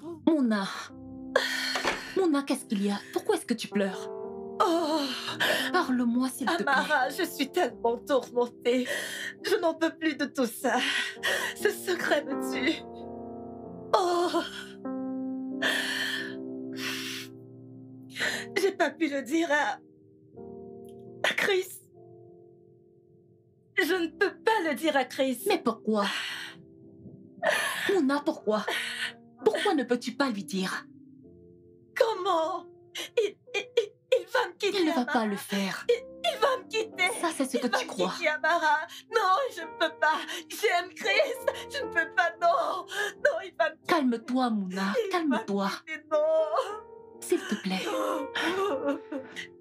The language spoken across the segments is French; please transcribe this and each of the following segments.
Mouna, Mouna, qu'est-ce qu'il y a? Pourquoi est-ce que tu pleures? Oh, Parle-moi, s'il te plaît. Amara, je suis tellement tourmentée. Je n'en peux plus de tout ça. Ce secret me tue. Oh, j'ai pas pu le dire à Chris. Je ne peux pas le dire à Chris. Mais pourquoi? Mouna, pourquoi? Pourquoi ne peux-tu pas lui dire? Comment? Il va me quitter. Il ne va Amara. pas le faire. Il va me quitter. Ça, c'est ce que tu crois. Il va me quitter, Amara. Non, je ne peux pas. J'aime Chris. Je ne peux pas. Non. Non, il va me quitter. Calme-toi, Mouna. Calme-toi. Non. S'il te plaît.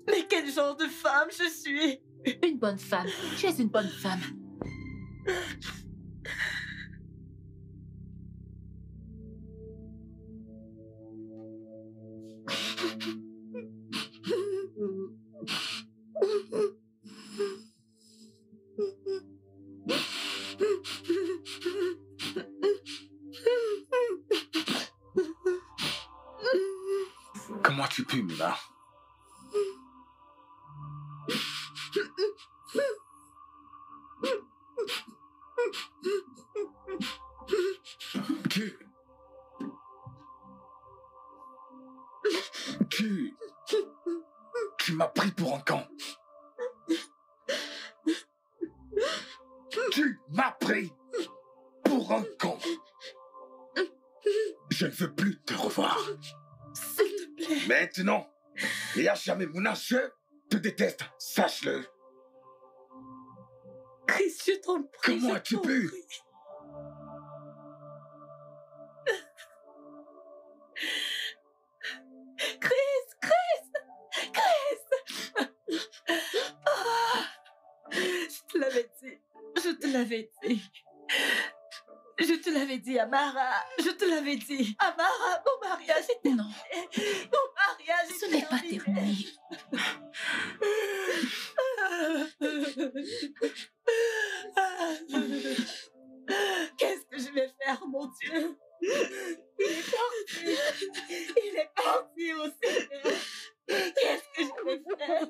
Mais quel genre de femme je suis? Une bonne femme. Tu es une bonne femme. Comment tu peux, Mouna? Tu m'as pris pour un con. Tu m'as pris pour un con. Je ne veux plus te revoir. S'il te plaît. Maintenant et à jamais, Mouna, je te déteste. Sache-le. Chris, je t'en prie. Comment as-tu pu? Je te l'avais dit. Je te l'avais dit. Je te l'avais dit, Amara. Je te l'avais dit. Amara, mon mariage est terminé. Non. Mon mariage est Ce n'est pas terminé. Qu'est-ce que je vais faire, mon Dieu? Il est parti. Il est parti au Seigneur. Qu'est-ce que je vais faire?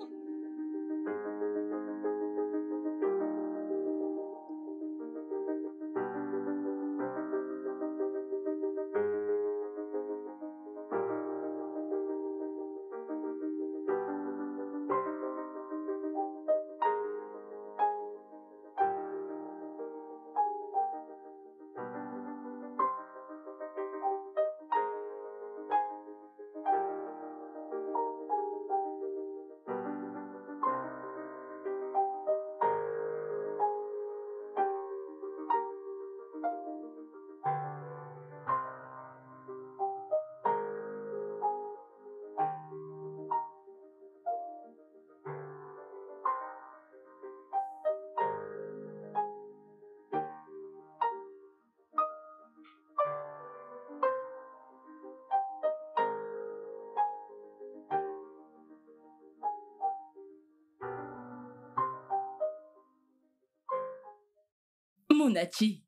Mounadji,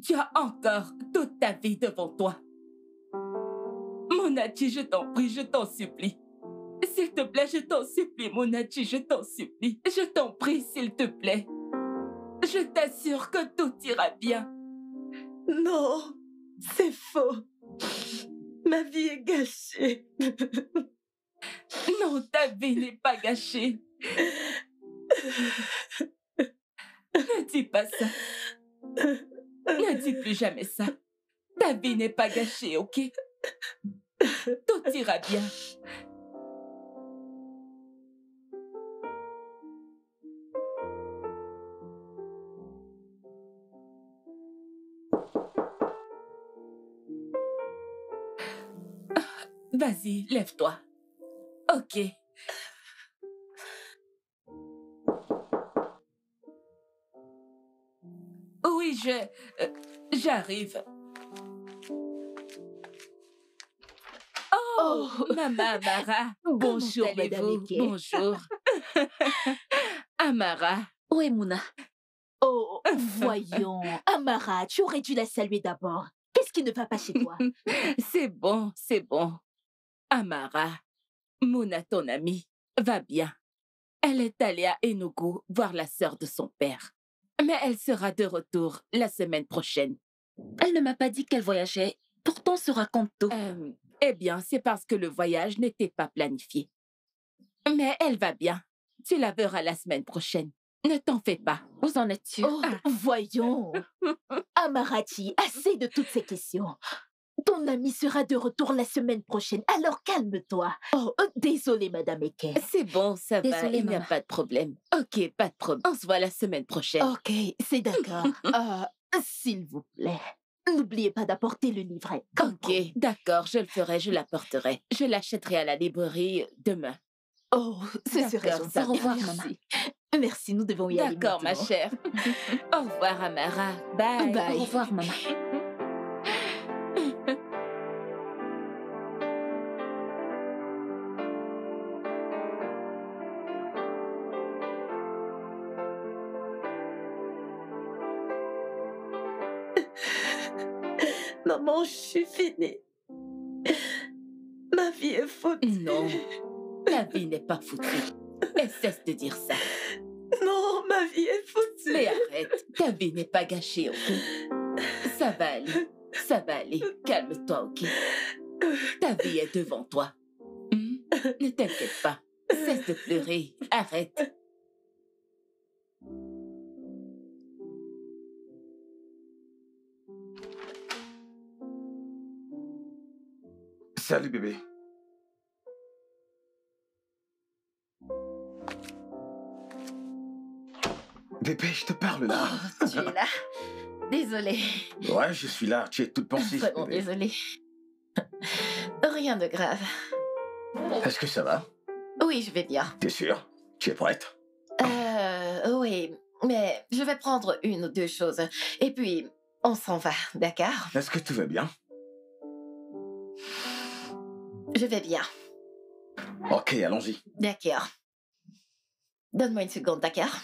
tu as encore toute ta vie devant toi. Mounadji, je t'en prie, je t'en supplie. S'il te plaît, je t'en supplie, Mounadji, je t'en supplie. Je t'en prie, s'il te plaît. Je t'assure que tout ira bien. Non, c'est faux. Ma vie est gâchée. Non, ta vie n'est pas gâchée. Ne dis pas ça. Ne dis plus jamais ça. Ta vie n'est pas gâchée, ok? Tout ira bien. Vas-y, lève-toi. Ok. Oui, j'arrive. Oh, Maman Amara. Bonjour, Comment Madame allez-vous? Eke. Bonjour. Amara. Où est Mouna? Oh, voyons. Amara, tu aurais dû la saluer d'abord. Qu'est-ce Qu'est-ce qui ne va pas chez toi? C'est bon, c'est bon. Amara, Mouna, ton amie, va bien. Elle est allée à Enugu voir la sœur de son père. Mais elle sera de retour la semaine prochaine. Elle ne m'a pas dit qu'elle voyageait. Pourtant, se raconte tout. Eh bien, c'est parce que le voyage n'était pas planifié. Mais elle va bien. Tu la verras la semaine prochaine. Ne t'en fais pas. Vous en êtes sûre? Oh, voyons. Amarachi, assez de toutes ces questions. Ton ami sera de retour la semaine prochaine, alors calme-toi. Oh, désolée, Madame Eke. C'est bon, ça va, Désolée, il n'y a maman. pas de problème. Ok, pas de problème. On se voit la semaine prochaine. Ok, c'est d'accord. S'il vous plaît, n'oubliez pas d'apporter le livret. Ok, d'accord, je le ferai, je l'apporterai. Je l'achèterai à la librairie demain. Oh, ce serait D'accord, gentil. ça Au revoir, Merci. maman. Merci, nous devons y aller D'accord, ma maintenant. chère. Au revoir, Amara. Bye. Bye. Au revoir, maman. Maman, je suis finie. Ma vie est foutue. Non, la vie n'est pas foutue. Et cesse de dire ça. Non, ma vie est foutue. Mais arrête, ta vie n'est pas gâchée, ok? Ça va aller, ça va aller. Calme-toi, ok? Ta vie est devant toi. Ne t'inquiète pas. Cesse de pleurer. Arrête. Salut bébé. Bébé, je te parle là. Oh, tu es là. Désolée. Ouais, je suis là. Tu es toute pensée. Vraiment bébé. désolée. Rien de grave. Est-ce que ça va? Oui, je vais bien. T'es sûre? Tu es prête? Oui, mais je vais prendre une ou deux choses. Et puis, on s'en va, d'accord? Est-ce que tout va bien? Je vais bien. Ok, allons-y. D'accord. Donne-moi une seconde, d'accord?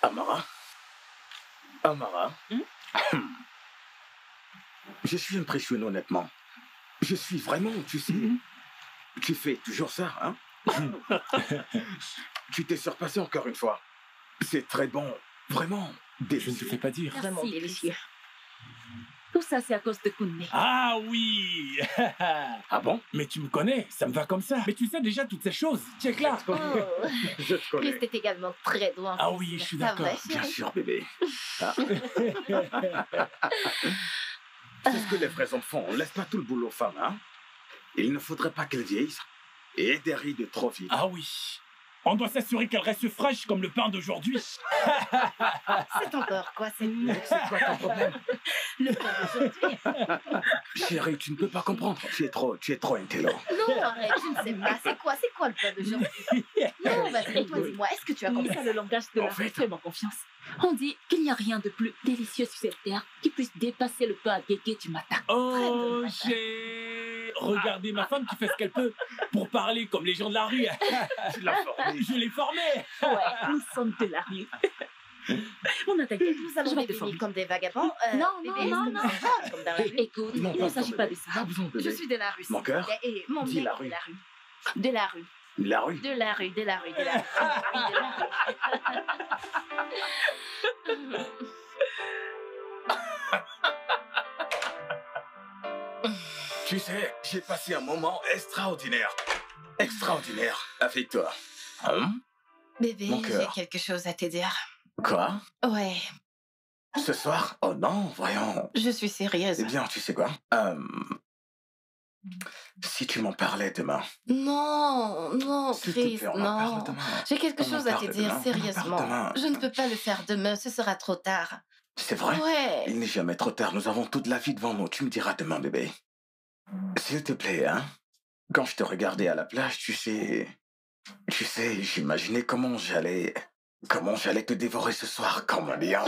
Amara? Amara? Je suis impressionné, honnêtement. Je suis vraiment, tu sais. Tu fais toujours ça, hein? Tu t'es surpassé encore une fois. C'est très bon. Vraiment Je ne te délicieux. fais pas dire. Vraiment Merci, délicieux. Tout ça, c'est à cause de Koundé. Ah oui. Ah bon? Mais tu me connais, ça me va comme ça. Mais tu sais déjà toutes ces choses. Check là. Oh, Je te connais. Christ est également très doué en Ah cuisine. oui, je suis Ça d'accord. va, Bien chérie? sûr, bébé. Ah. C'est ce que les vrais enfants font. On laisse pas tout le boulot aux femmes, hein? Il ne faudrait pas qu'elles vieillissent et des rides de trop vite. Ah oui. On doit s'assurer qu'elle reste fraîche comme le pain d'aujourd'hui. C'est encore quoi, c'est C'est quoi ton problème? le pain d'aujourd'hui? Chérie, tu ne peux pas comprendre. Tu es trop intelligent. Non, arrête, je ne sais pas. C'est quoi le pain d'aujourd'hui? Non, vas-y, toi, dis-moi, est-ce que tu as C'est compris? ça le langage de En la fait- fais-moi confiance. On dit qu'il n'y a rien de plus délicieux sur cette terre qui puisse dépasser le pain à guégué du matin. Oh, j'ai regardé ma femme qui fait ce qu'elle peut pour parler comme les gens de la rue. Tu l'as formé. Je l'ai formée. Ouais, nous sommes de la rue. On a t'inquiète, Nous je allons vais te défiler former. comme des vagabonds. Non, bébé, non, est-ce que non, nous sommes comme dans la rue? Écoute, il ne s'agit pas de ça. Pas besoin, bébé. Je suis de la rue. Mon s'il cœur, vous plaît, et mon dis bien la est rue. de la rue. De la rue. La rue. De la rue, de la rue, de la rue. Oui, de la rue. Tu sais, j'ai passé un moment extraordinaire. Extraordinaire avec toi. Hein? Bébé, Mon j'ai cœur. quelque chose à te dire. Quoi? Ouais, Ce soir? Oh non, voyons. je suis sérieuse. Eh bien, tu sais quoi? Si tu m'en parlais demain. Non, non, S'il te Chris, plaît, on en non. parle demain. J'ai quelque On en chose à te parle dire, demain, on en parle sérieusement. demain. Je ne peux pas le faire demain, ce sera trop tard. C'est vrai? Ouais. Il n'est jamais trop tard, nous avons toute la vie devant nous. Tu me diras demain, bébé. S'il te plaît, hein? Quand je te regardais à la plage, tu sais, j'imaginais comment j'allais te dévorer ce soir comme un lion.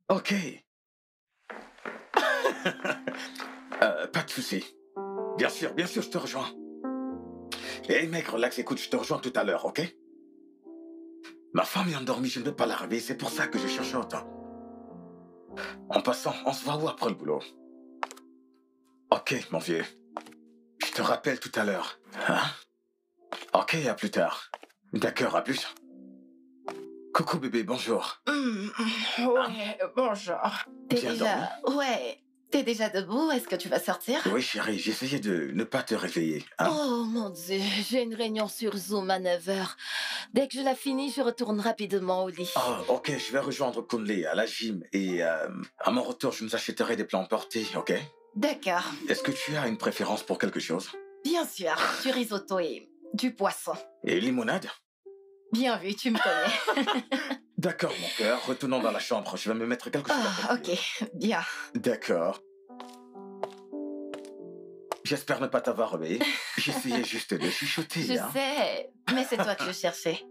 Ok. Pas de souci. Bien sûr, je te rejoins. Hé mec, relax, écoute, je te rejoins tout à l'heure, ok? Ma femme est endormie, je ne veux pas la réveiller, c'est pour ça que je cherche autant. En passant, on se voit où après le boulot? Ok, mon vieux. Je te rappelle tout à l'heure. Hein? Ok, à plus tard. D'accord, à plus. Coucou bébé, bonjour. Ouais, bonjour. T'es Bien déjà... Ouais. T'es déjà debout? Est-ce que tu vas sortir? Oui, chérie, j'essayais de ne pas te réveiller. Hein? Oh mon Dieu, j'ai une réunion sur Zoom à 9h. Dès que je la finis, je retourne rapidement au lit. Oh, ok, je vais rejoindre Kunle à la gym et à mon retour, je nous achèterai des plats emportés, ok? D'accord. Est-ce que tu as une préférence pour quelque chose? Bien sûr, du risotto et du poisson. Et limonade? Bien vu, tu me connais. D'accord, mon cœur, retournons dans la chambre, je vais me mettre quelque chose à Ah, faire. ok, bien. D'accord. J'espère ne pas t'avoir réveillé. J'essayais juste de chuchoter. Je hein. sais, mais c'est toi que je cherchais.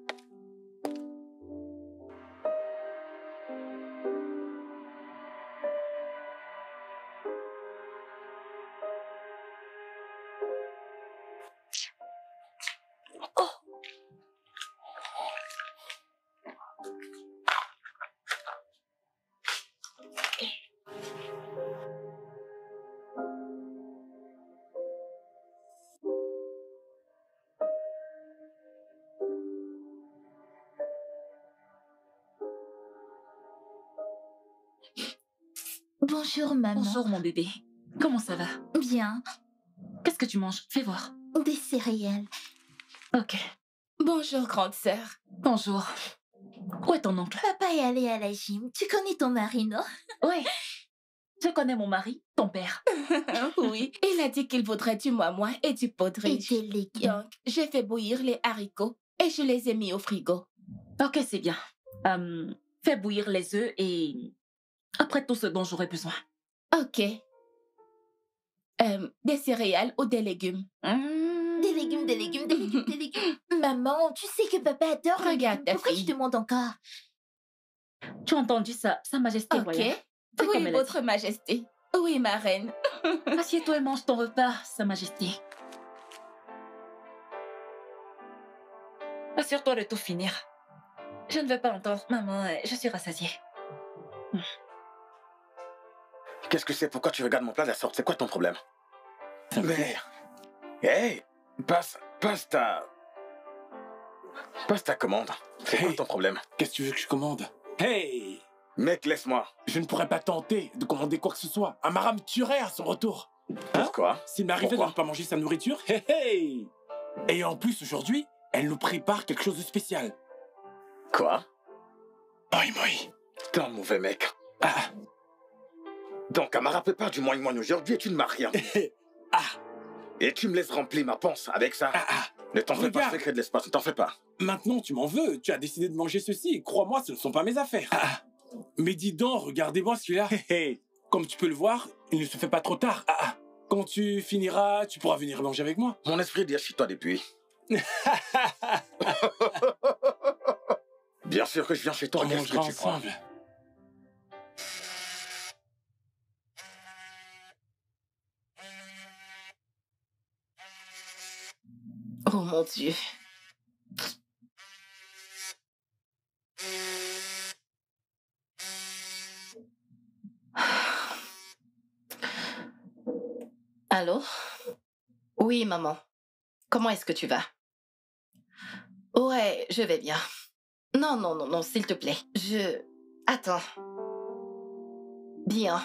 Bonjour, maman. Bonjour, mon bébé. Comment ça va? Bien. Qu'est-ce que tu manges? Fais voir. Des céréales. Ok. Bonjour, grande sœur. Bonjour. Où est ton oncle? Papa est allé à la gym. Tu connais ton mari, non? Ouais. Je connais mon mari, ton père. Oui, il a dit qu'il voudrait du moi et du pot de Et riche. des légumes. Donc, j'ai fait bouillir les haricots et je les ai mis au frigo. Ok, c'est bien. Fais bouillir les œufs et... Après tout ce dont j'aurai besoin. Ok. Des céréales ou des légumes? Des légumes, des légumes, des légumes, des légumes. Maman, tu sais que papa adore les Regarde légumes. ta Pourquoi fille. tu demandes encore? Tu as entendu ça, Sa Majesté Ok. royale? Fais Oui, comme elle a votre majesté. Oui, ma reine. dit. Assieds-toi et mange ton repas, Sa Majesté. Assure-toi de tout finir. Je ne veux pas entendre maman, je suis rassasiée. Qu'est-ce que c'est? Pourquoi tu regardes mon plat de la sorte? C'est quoi ton problème? Mais... Hey! Passe ta commande. C'est quoi Hey. ton problème? Qu'est-ce que tu veux que je commande? Hey! Mec, laisse-moi. Je ne pourrais pas tenter de commander quoi que ce soit. Amara me tuerait à son retour. Pourquoi? S'il m'arrivait de Pourquoi ne pas manger sa nourriture, hey hey! Et en plus, aujourd'hui, elle nous prépare quelque chose de spécial. Quoi? Moi, moi. T'es un mauvais mec. Ah, Donc, Amara prépare du moine aujourd'hui et tu ne m'as rien. ah, Et tu me laisses remplir ma panse avec ça. ah, ah. Ne t'en fais pas, Regarde. secret de l'espace, ne t'en fais pas. Maintenant, tu m'en veux. Tu as décidé de manger ceci. Crois-moi, ce ne sont pas mes affaires. Ah, ah. Mais dis donc, regardez-moi celui-là. Hey, hey. Comme tu peux le voir, il ne se fait pas trop tard. Ah, ah. Quand tu finiras, tu pourras venir manger avec moi. Mon esprit est chez toi depuis. Bien sûr que je viens chez toi. On Qu'est-ce que mangera tu crois? ensemble. Oh mon Dieu. Allô? Oui, maman. Comment est-ce que tu vas? Ouais, je vais bien. Non, non, non, non, s'il te plaît. Attends. Bien.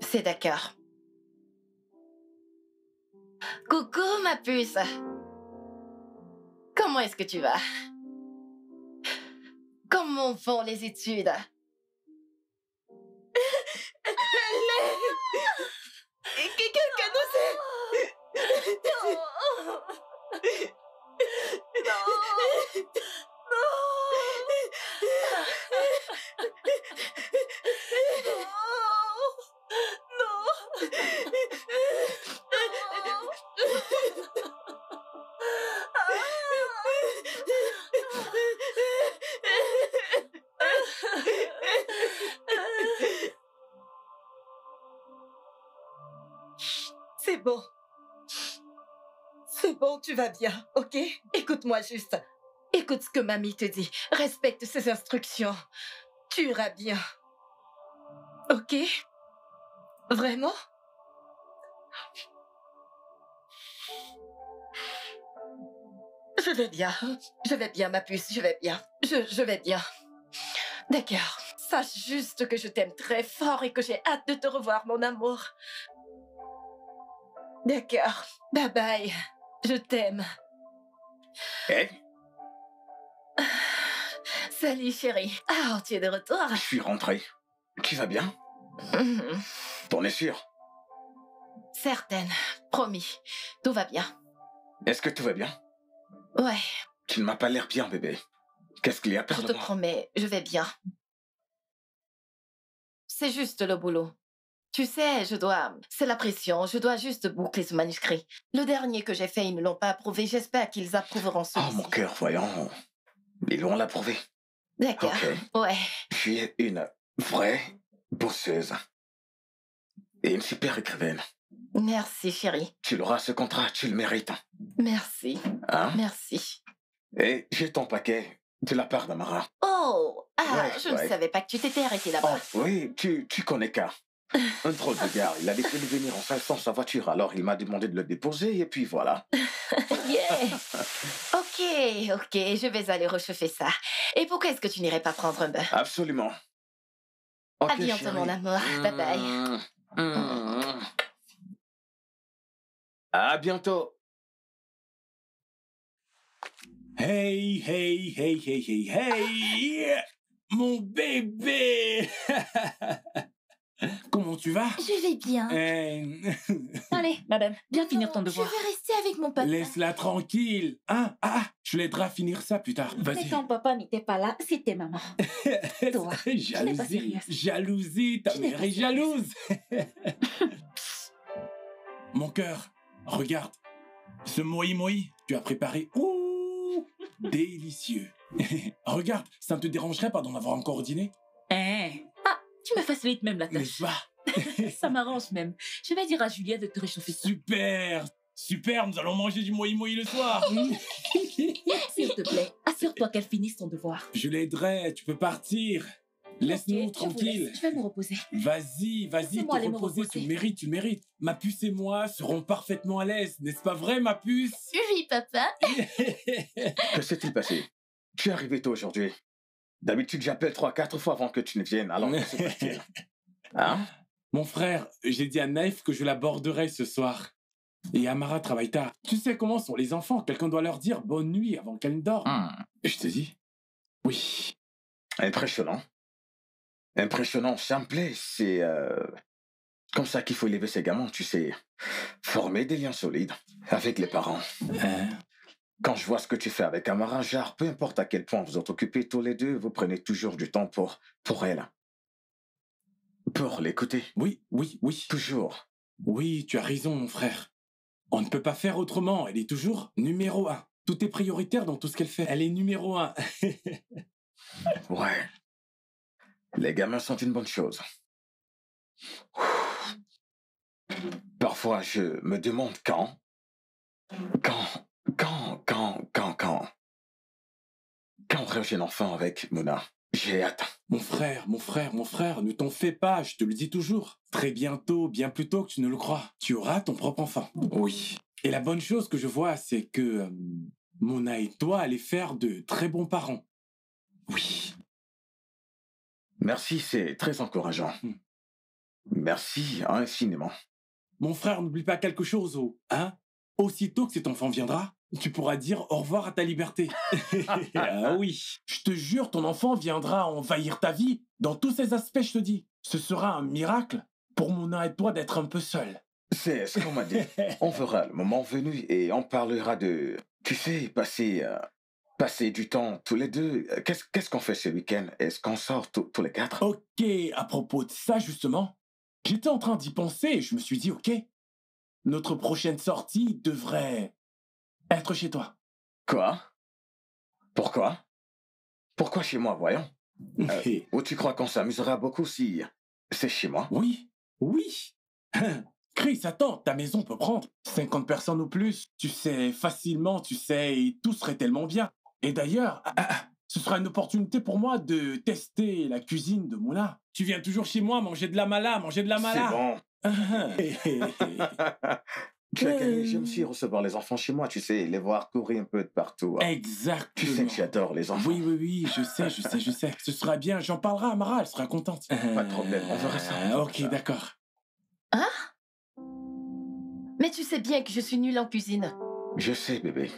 C'est d'accord. Coucou, ma puce. Comment est-ce que tu vas? Comment vont les études? Quelqu'un nous sait? C'est bon. C'est bon, tu vas bien, ok? Écoute-moi juste. Écoute ce que mamie te dit. Respecte ses instructions. Tu iras bien. Ok? Vraiment? Je vais bien. Je vais bien, ma puce. Je vais bien. Je vais bien. D'accord. Sache juste que je t'aime très fort et que j'ai hâte de te revoir, mon amour. D'accord. Bye bye. Je t'aime. Hé, Salut, chérie. Ah, tu es de retour? je suis rentré. Tu vas bien? Mhm. T'en es sûr? Certaine. Promis. Tout va bien. Est-ce que tout va bien? Ouais, Tu ne m'as pas l'air bien, bébé. Qu'est-ce qu'il y a? je te Parle-moi. promets, je vais bien. C'est juste le boulot. Tu sais, c'est la pression, je dois juste boucler ce manuscrit. Le dernier que j'ai fait, ils ne l'ont pas approuvé. J'espère qu'ils approuveront Oh, celui-ci. mon cœur, voyons. Ils vont l'approuver. D'accord. Ok. Ouais. Tu es une vraie bosseuse. Et une super écrivaine. Merci, chérie. Tu l'auras, ce contrat, tu le mérites. Merci. Hein? Merci. Et j'ai ton paquet de la part d'Amara. Oh, Ouais, je ne ouais. savais pas que tu t'étais arrêté là-bas. Oh, oui, tu connais K. Un drôle de gars. Il a décidé de venir en salle sans sa voiture. Alors, il m'a demandé de le déposer et puis voilà. Yeah. Ok, je vais aller réchauffer ça. Et pourquoi est-ce que tu n'irais pas prendre un bain? Absolument. Ok, À bientôt, chérie. mon amour. Bye bye. À bientôt. Hey, hey, hey, hey, hey, hey! Mon bébé! Comment tu vas? Je vais bien. Allez, madame, viens finir ton Je devoir. vais rester avec mon papa. Laisse-la tranquille. Hein? Je l'aiderai à finir ça plus tard. Mais Vas-y. quand papa n'était pas là, c'était maman. Toi, tu n'es pas Jalousie. sérieuse. Jalousie. Ta Tu n'es mère pas est jalouse. Mon cœur, regarde. Ce moi-moi, tu as préparé. Ouh, délicieux. Regarde, ça ne te dérangerait pas d'en avoir encore dîné? Hein? Ah, tu me facilites même la N'est-ce tâche. pas? Ça m'arrange même. Je vais dire à Julia de te réchauffer ça. Super. Super, nous allons manger du moi-moi le soir. S'il te plaît, assure-toi qu'elle finisse son devoir. Je l'aiderai, tu peux partir. Laisse-nous Ok, je vous tranquille. laisse. Je vais me reposer. Vas-y, Laissez-moi te aller me reposer, reposer. tu le mérites, tu le mérites. Ma puce et moi serons parfaitement à l'aise, n'est-ce pas vrai, ma puce? Oui, papa. Que s'est-il passé? Tu es arrivé tôt aujourd'hui. D'habitude, j'appelle 3-4 fois avant que tu ne viennes. Alors, que se passe-t-il? Hein? Mon frère, j'ai dit à Naïf que je l'aborderai ce soir. Et Amara travaille tard. Tu sais comment sont les enfants, quelqu'un doit leur dire bonne nuit avant qu'elles ne dorment. Je te dis? Oui. Impressionnant. Impressionnant, ça me plaît. C'est comme ça qu'il faut élever ses gamins, tu sais. Former des liens solides avec les parents. Hein? Quand je vois ce que tu fais avec Amara, genre, peu importe à quel point vous êtes occupés tous les deux, vous prenez toujours du temps pour elle. Pour l'écouter. Oui, oui, oui. Toujours. Oui, tu as raison, mon frère. On ne peut pas faire autrement. Elle est toujours numéro 1. Tout est prioritaire dans tout ce qu'elle fait. Elle est numéro 1. Ouais. Les gamins sont une bonne chose. Parfois, je me demande quand aurais-je un enfant avec Mona? J'ai hâte. Mon frère, ne t'en fais pas, je te le dis toujours. Très bientôt, bien plus tôt que tu ne le crois, tu auras ton propre enfant. Oui. Et la bonne chose que je vois, c'est que Mona et toi allez faire de très bons parents. Oui. Merci, c'est très encourageant. Merci infiniment. Mon frère, n'oublie pas quelque chose, hein? Aussitôt que cet enfant viendra, tu pourras dire au revoir à ta liberté. Ah oui. Je te jure, ton enfant viendra envahir ta vie dans tous ses aspects, je te dis. Ce sera un miracle pour Mona et toi d'être un peu seuls. C'est ce qu'on m'a dit. On verra le moment venu et on parlera de... Tu sais, passer du temps tous les deux. Qu'est-ce qu'on fait ce week-end? Est-ce qu'on sort tous les 4? Ok, à propos de ça, justement, j'étais en train d'y penser et je me suis dit, ok, notre prochaine sortie devrait être chez toi. Quoi? Pourquoi? Pourquoi chez moi, voyons? Ou tu crois qu'on s'amusera beaucoup si c'est chez moi? Oui, oui. Chris, attends, ta maison peut prendre 50 personnes ou plus. Tu sais, facilement, tu sais, et tout serait tellement bien. Et d'ailleurs, ce sera une opportunité pour moi de tester la cuisine de Mouna. Tu viens toujours chez moi manger de la mala, manger de la C'est mala. bon. Tu as gagné, j'aime aussi recevoir les enfants chez moi, tu sais, les voir courir un peu de partout. Hein. Exactement. Tu sais que j'adore les enfants. Oui, je sais. Ce sera bien, j'en parlerai à Mara, elle sera contente. Pas de problème, on verra ça. Ok, d'accord. Hein? Mais tu sais bien que je suis nulle en cuisine. Je sais, bébé.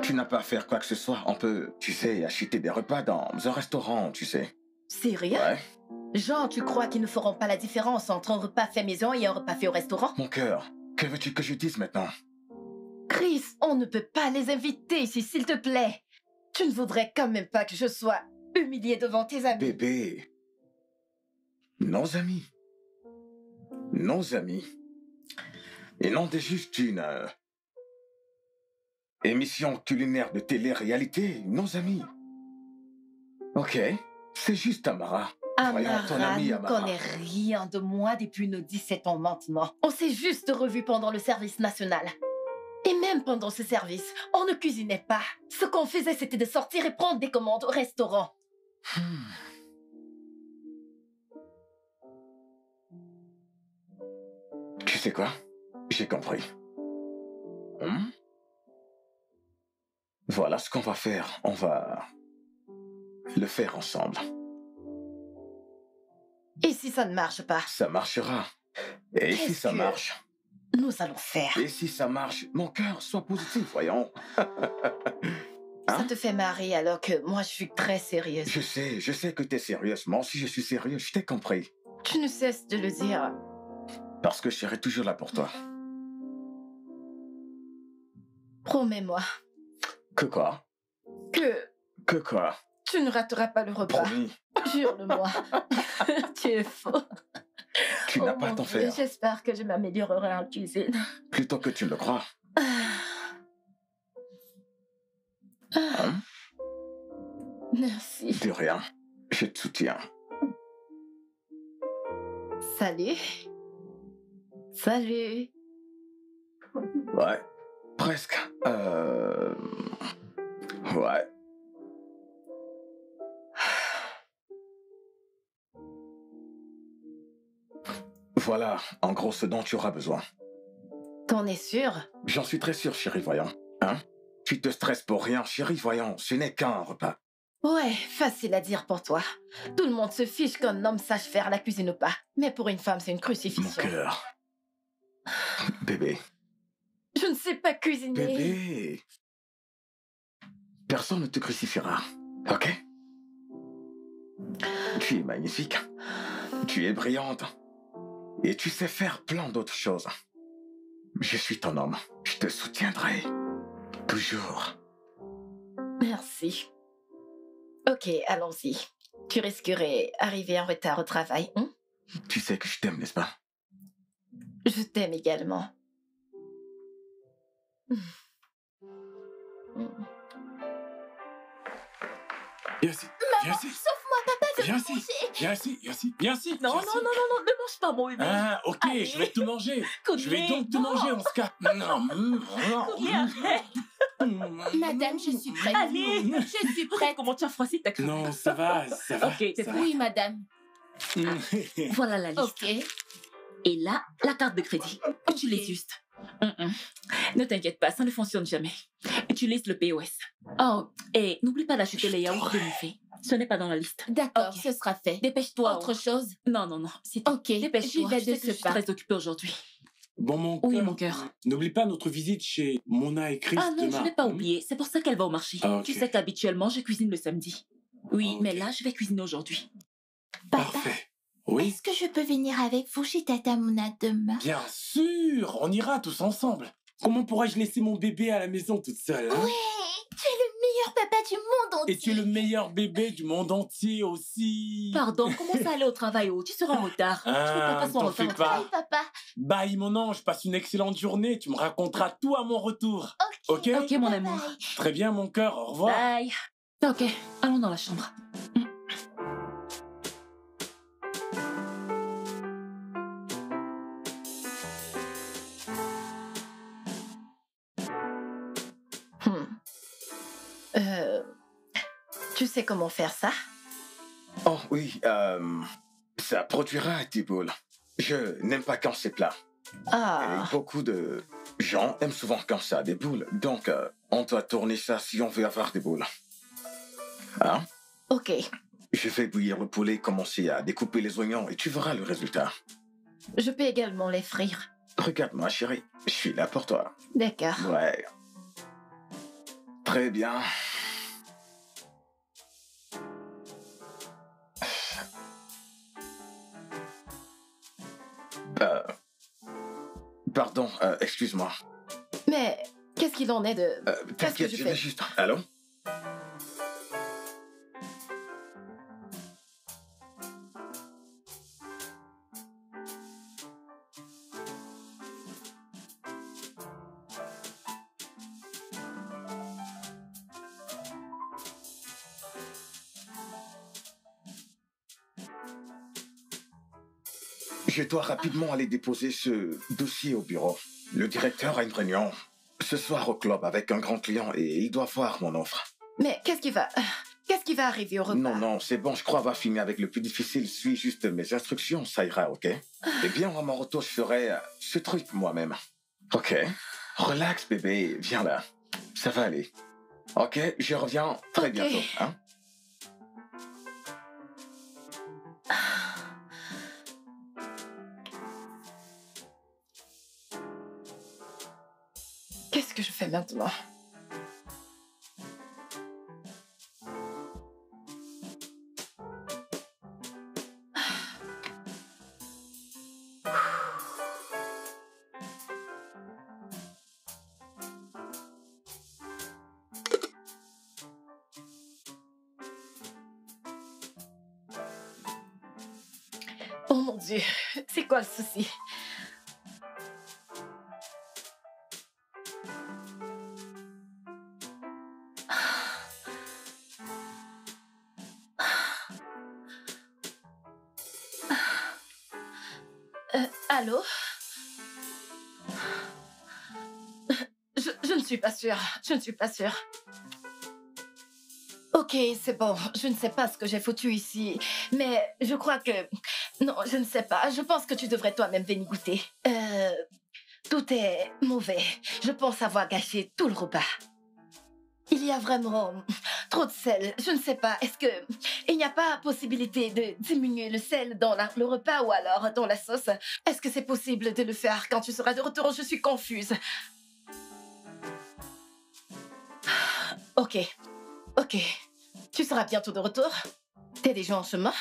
Tu n'as pas à faire quoi que ce soit. On peut, tu sais, acheter des repas dans un restaurant, tu sais. Sérieux? Ouais. Jean, tu crois qu'ils ne feront pas la différence entre un repas fait maison et un repas fait au restaurant? Mon cœur, que veux-tu que je dise maintenant? Chris, on ne peut pas les inviter ici, s'il te plaît. Tu ne voudrais quand même pas que je sois humiliée devant tes amis. Bébé. Nos amis. Nos amis. Et non de juste une émission culinaire de télé-réalité. Nos amis. Ok, c'est juste Tamara. Voyons, ton Amara ami ne Amara. connaît rien de moi depuis nos 17 ans maintenant. On s'est juste revus pendant le service national. Et même pendant ce service, on ne cuisinait pas. Ce qu'on faisait, c'était de sortir et prendre des commandes au restaurant. Tu sais quoi? J'ai compris. Voilà ce qu'on va faire. On va le faire ensemble. Et si ça ne marche pas, Ça marchera. Et si Qu'est-ce ça que- marche? nous allons faire. Et si ça marche? Mon cœur, sois positif, voyons. Ça te fait marrer alors que moi, je suis très sérieuse. Je sais que t'es sérieuse. Moi aussi, je suis sérieux. Je t'ai compris. Tu ne cesses de le dire. Parce que je serai toujours là pour toi. Promets-moi Que quoi? que Que quoi? tu ne rateras pas le repas. Promis. Jure-le-moi. Tu es faux. Tu n'as Oh pas à mon t'en Dieu, faire. j'espère que je m'améliorerai en cuisine. Plutôt que tu ne le crois. Hein? Merci. De rien. Je te soutiens. Salut. Salut. Ouais. Presque. Ouais. Voilà, en gros, ce dont tu auras besoin. T'en es sûr? J'en suis très sûr, chérie, voyons. Hein? Tu te stresses pour rien, chérie, voyons. Ce n'est qu'un repas. Ouais, facile à dire pour toi. Tout le monde se fiche qu'un homme sache faire la cuisine ou pas. Mais pour une femme, c'est une Mon crucifixion. cœur. Bébé. Je ne sais pas cuisiner. Bébé. Personne ne te crucifiera. Ok? Tu es magnifique. Tu es brillante. Et tu sais faire plein d'autres choses. Je suis ton homme. Je te soutiendrai. Toujours. Merci. Ok, allons-y. Tu risquerais arriver en retard au travail, hein? Tu sais que je t'aime, n'est-ce pas? Je t'aime également. Viens ici. Viens ici. Sauve-moi, papa, je Viens veux ici. manger. Viens ici. Viens ici. Viens ici. Non, Viens non, ici. non, non, ne mange pas mon bébé. Ah, ok, Allez. je vais tout manger. Je vais Collier, donc te non. manger, on se capte. Non. Collier, arrête. Madame, je suis prête. Allez. Je suis prête. Comment tu as froissé ta crème? Non, ça va, ça va. Ok, t'es ça prête. Oui, madame. va. Voilà la liste. Ok. Et là, la carte de crédit. Utilise juste. Ne t'inquiète pas, ça ne fonctionne jamais. Utilise le POS. Oh, et n'oublie pas d'acheter les yaourts demi-faits. Ce n'est pas dans la liste. D'accord, Ok. ce sera fait. Dépêche-toi. Autre chose? Non, non, non. C'est tout. Ok, Dépêche-toi. j'y vais Je sais de que ce je suis pas. très occupée aujourd'hui. Bon, mon Oui, cœur. mon cœur. N'oublie pas notre visite chez Mona et Chris Ah non, demain. je n'ai pas oublié. C'est pour ça qu'elle va au marché. Ah, ok. Tu sais qu'habituellement, je cuisine le samedi. Oui, Ok. mais là, je vais cuisiner aujourd'hui. Parfait. Oui, Est-ce que je peux venir avec vous chez Tata Mouna demain? bien sûr. On ira tous ensemble. Comment pourrais-je laisser mon bébé à la maison toute seule, hein? Tu es le meilleur papa du monde entier. Et tu es le meilleur bébé du monde entier aussi. Pardon, comment ça allait au travail? Oh, tu seras en retard. Je ne peux Ah, pas t'en en fais retard. pas. Bye, papa. Bye, mon ange. Passe une excellente journée. Tu me raconteras tout à mon retour. Ok? Ok, mon Bye amour. bye. Très bien, mon cœur. Au revoir. Bye. Ok, allons dans la chambre. Tu sais comment faire ça? Oh oui, ça produira des boules. Je n'aime pas quand c'est plat. Ah, Et beaucoup de gens aiment souvent quand ça a des boules. Donc, on doit tourner ça si on veut avoir des boules. Hein? ok. Je vais bouillir le poulet, commencer à découper les oignons et tu verras le résultat. Je peux également les frire. Regarde-moi, chérie. Je suis là pour toi. D'accord. Ouais. Très bien. Euh, Pardon, excuse-moi. Mais qu'est-ce qu'il en est de... Qu'est-ce que T'inquiète, je je fais? vais juste... Allô? Je dois rapidement aller déposer ce dossier au bureau. Le directeur a une réunion ce soir au club avec un grand client et il doit voir mon offre. Mais qu'est-ce qui va... Qu'est-ce qui va arriver au repas? Non, non, c'est bon, je crois qu'on va finir avec le plus difficile. Suis juste mes instructions, ça ira, ok? Eh bien, à mon retour, je ferai ce truc moi-même. Ok? Relax, bébé, viens là. Ça va aller. Ok, je reviens très Ok. bientôt, hein? Qu'est-ce que je fais maintenant? Oh mon Dieu, c'est quoi le souci? Allô? Je ne suis pas sûre. Je ne suis pas sûre. Ok, c'est bon. Je ne sais pas ce que j'ai foutu ici. Mais je crois que... Non, je ne sais pas. Je pense que tu devrais toi-même venir goûter. Tout est mauvais. Je pense avoir gâché tout le repas. Il y a vraiment trop de sel. Je ne sais pas. Est-ce que il n'y a pas possibilité de diminuer le sel dans le repas ou alors dans la sauce? Est-ce que c'est possible de le faire quand tu seras de retour? Je suis confuse. Ok. Ok. Tu seras bientôt de retour? T'es déjà en chemin?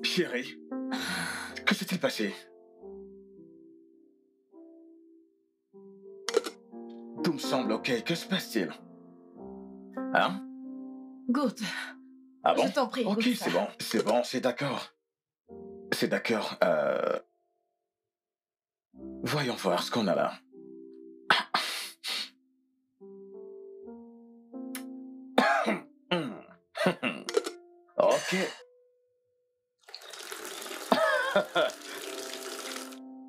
Chérie, que s'est-il passé? Tout me semble ok. Que se passe-t-il? Hein? Goûte. Ah bon? Je t'en prie, Ok, goûte ça. c'est bon, c'est d'accord. C'est d'accord. Voyons voir ce qu'on a là. Ok.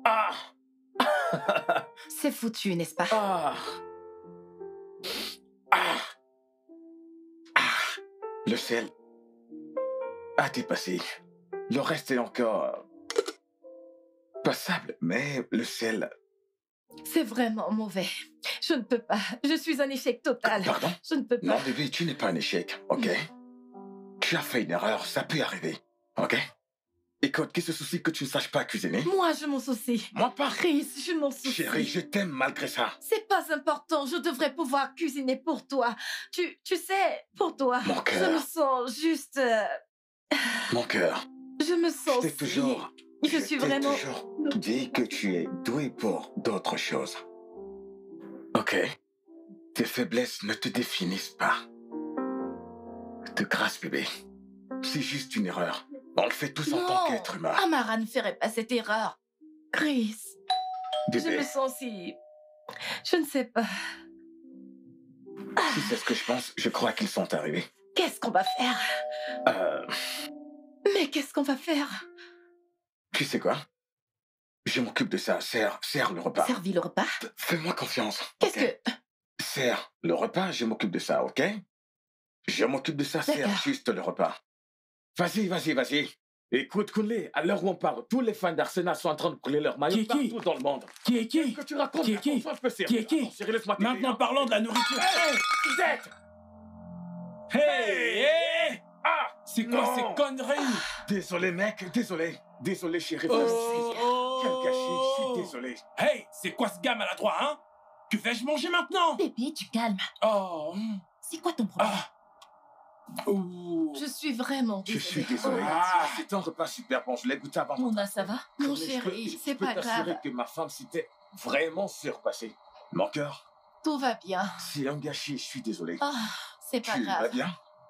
Ah! C'est foutu, n'est-ce pas? Ah! Ah! Ah! Le sel a dépassé. Le reste est encore passable, mais le sel... C'est vraiment mauvais. Je ne peux pas. Je suis un échec total. Pardon? Je ne peux pas. Non, bébé, tu n'es pas un échec, ok? Tu as fait une erreur, ça peut arriver, ok? Écoute, qu'est-ce que souci que tu ne saches pas cuisiner? Moi, je m'en soucie. Moi pas. Chris, je m'en soucie. Chérie, je t'aime malgré ça. C'est pas important. Je devrais pouvoir cuisiner pour toi. Tu sais, pour toi. Mon Je cœur. me sens juste... Mon cœur, je me je sens... t'ai toujours... Je suis vraiment... toujours dit que tu es doué pour d'autres choses. Ok? Tes faiblesses ne te définissent pas. De grâce, bébé. C'est juste une erreur. On le fait tous en tant Non, qu'être humain. Amara ne ferait pas cette erreur. Chris, je Bébé, me sens si... Je ne sais pas. si c'est ce que je pense, je crois qu'ils sont arrivés. Qu'est-ce qu'on va faire? Mais qu'est-ce qu'on va faire? Tu sais quoi? Je m'occupe de ça. Serre le repas. Servi le repas? Fais-moi confiance. Qu'est-ce ok? que... Serre le repas, je m'occupe de ça, ok? Je m'occupe de ça, serre D'accord. juste le repas. Vas-y. Écoute, Kunle, à l'heure où on parle, tous les fans d'Arsenal sont en train de couler leur maillot Qui partout dans le monde. Qui est qui? Que tu racontes? Qui est qui? Enfin, je peux servir. Qui est qui? Attends, chérie, laisse-moi t'aider, Maintenant, hein. parlons de la nourriture. Hey, Suzette! Hey, hey! Ah! C'est quoi Non. ces conneries? Désolé, mec, désolé. Désolé, chérie. Quel gâchis, je suis désolé. Hey, c'est quoi ce gamme à la droite, hein? Que vais-je manger maintenant? Bébé, tu calmes. Oh, C'est quoi ton problème? ah. Ouh. Je suis vraiment Je suis désolée. désolé. Ah. C'est un repas super bon, je l'ai goûté avant. Mona, ça va? Mon Mais je chéri, peux- c'est je peux pas t'assurer grave. que ma femme s'était vraiment surpassée. Mon cœur, Tout va bien. c'est un gâchis, je suis désolé. Ah, c'est pas Tu vas grave. bien?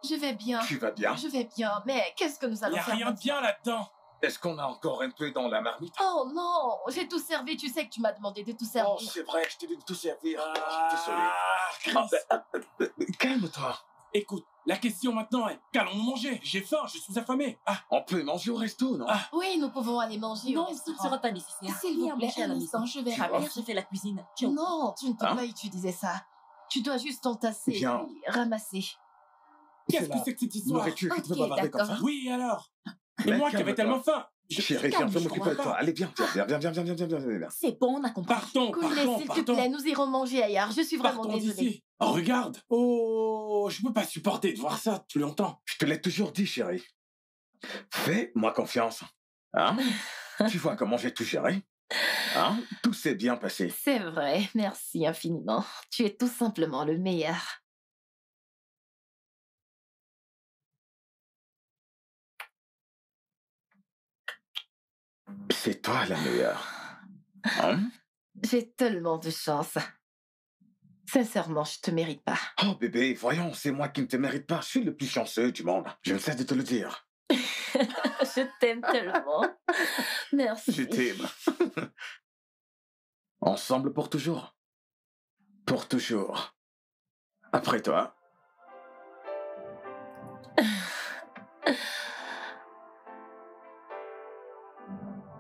Je vais bien. Tu vas bien? Je vais bien. Mais qu'est-ce que nous Il allons n'y a faire rien de maintenant? bien là-dedans. Est-ce qu'on a encore un peu dans la marmite? Oh non, j'ai tout servi. Tu sais que tu m'as demandé de tout servir. Oh, c'est vrai, je t'ai dit de tout servir. Ah, Désolé. Chris. Calme-toi. Écoute, la question maintenant est, qu'allons-nous manger? J'ai faim, je suis affamé. Ah, On peut manger au resto, non? Ah. Oui, nous pouvons aller manger au Non, ce ne restaurant. sera pas nécessaire. S'il vous Viens plaît, manger à un la instant, maison. je vais Tu Ta vois. mère, j'ai fait la cuisine. Ciao. Non, tu ne peux Hein? pas utiliser ça. Tu dois juste t'entasser Viens. et ramasser. qu'est-ce que c'est que cette histoire? Nourriture qui te Ok, fait bavarder comme d'accord. ça? Oui, alors? Et Mais moi qui avais calme-toi. tellement faim. Chérie, viens, calme, je vais je m'occuper de comprends toi. pas. Allez, viens, viens. C'est bon, on a compris. Partons, Cool, partons, s'il te partons. plaît, nous irons manger ailleurs. Je suis vraiment Partons désolée. d'ici. Oh, regarde. Oh, je peux pas supporter de voir ça plus longtemps. Je te l'ai toujours dit, chérie. Fais-moi confiance. Hein? Tu vois comment j'ai tout géré? Hein? Tout s'est bien passé. C'est vrai, merci infiniment. Tu es tout simplement le meilleur. C'est toi la meilleure. Hein? J'ai tellement de chance. Sincèrement, je te mérite pas. Oh bébé, voyons, c'est moi qui ne te mérite pas. Je suis le plus chanceux du monde. Je ne cesse de te le dire. Je t'aime tellement. Merci. Je t'aime. Ensemble pour toujours. Pour toujours. Après toi.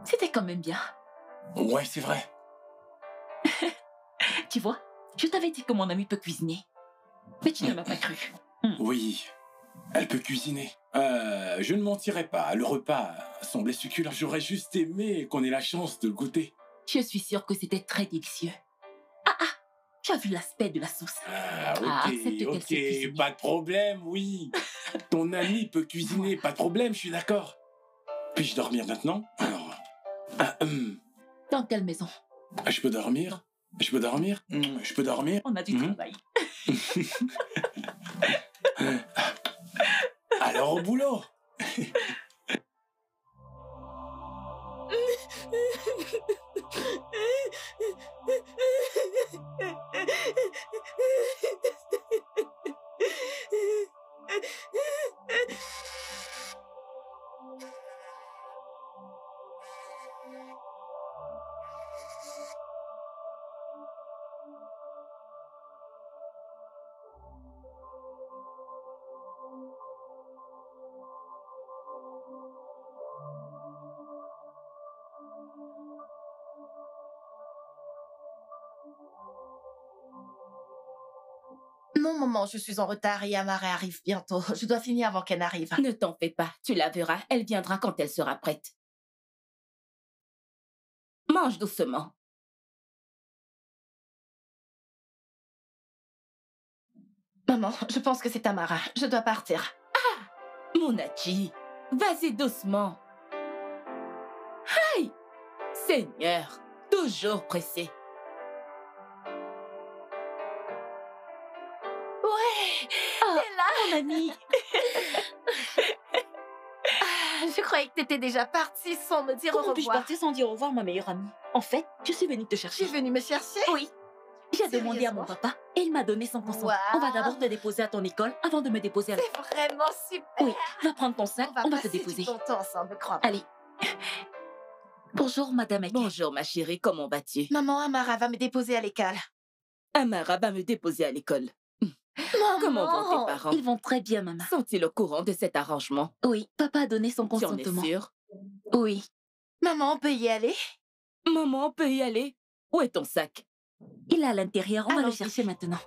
C'était quand même bien. Ouais, c'est vrai. Tu vois, je t'avais dit que mon ami peut cuisiner. Mais tu ne m'as pas cru. Oui, elle peut cuisiner. Je ne mentirais pas, le repas semblait succulent. J'aurais juste aimé qu'on ait la chance de le goûter. Je suis sûre que c'était très délicieux. Ah, tu as vu l'aspect de la sauce. Ah, Ah, ok, accepte qu'elle sait cuisiner. pas de problème, oui. Ton ami peut cuisiner, pas de problème, je suis d'accord. Puis-je dormir maintenant? Alors, Dans quelle maison? je peux dormir? Je peux dormir? Je peux dormir? On a du Mhm. travail. Alors au boulot! Non, maman, je suis en retard et Amara arrive bientôt. Je dois finir avant qu'elle n'arrive. Ne t'en fais pas, tu la verras, elle viendra quand elle sera prête. Mange doucement. Maman, je pense que c'est Amara. Je dois partir. Monachi, vas-y doucement. Aïe! Seigneur, toujours pressé. Ouais, Ah, t'es là, mon ami. Je croyais que t'étais déjà partie sans me dire Comment au puis-je revoir. partir sans dire au revoir, ma meilleure amie? En fait, je suis venue te Tu chercher. es venue me chercher? Oui. J'ai demandé à mon Sérieusement? papa et il m'a donné son consentement. Waouh. On va d'abord te déposer à ton école avant de me déposer à la... C'est vraiment super. Oui, va prendre ton sac, On va on va te passer déposer. du bon temps ensemble, crois. Allez. Bonjour, Madame Eke. Bonjour, ma chérie, comment vas-tu? Maman, Amara va me déposer à l'école. Amara va me déposer à l'école. Maman! Comment vont tes parents? Ils vont très bien, maman. Sont-ils au courant de cet arrangement? Oui, papa a donné son Tu en es consentement. sûre? Oui. Maman, on peut y aller? Maman, on peut y aller? Où est ton sac? Il est à l'intérieur. On va le Allons-y. chercher maintenant.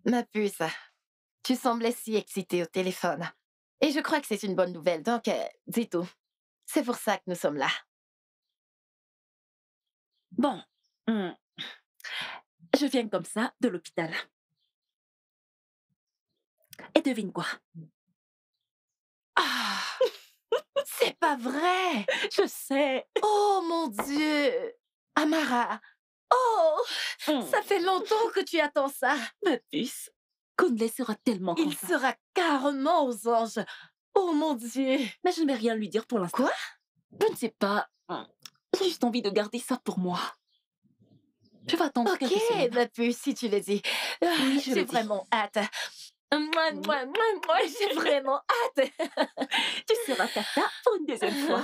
Ma puce, tu semblais si excitée au téléphone. Et je crois que c'est une bonne nouvelle, donc dis tout. C'est pour ça que nous sommes là. Bon. Je viens comme ça de l'hôpital. Et devine quoi? Ah! C'est pas vrai! Je sais. Oh mon Dieu! Amara! Oh! Ça fait longtemps que tu attends ça. Ma puce. Kunle sera tellement Il content. sera carrément aux anges. Oh mon Dieu! Mais je ne vais rien lui dire pour l'instant. Quoi? Je ne sais pas. J'ai juste envie de garder ça pour moi. Je vais attendre quelques Ok, semaines. ma puce, si tu le dis. Oui, je J'ai le dis. vraiment hâte. Moi, j'ai vraiment hâte. Tu seras tata pour une deuxième fois.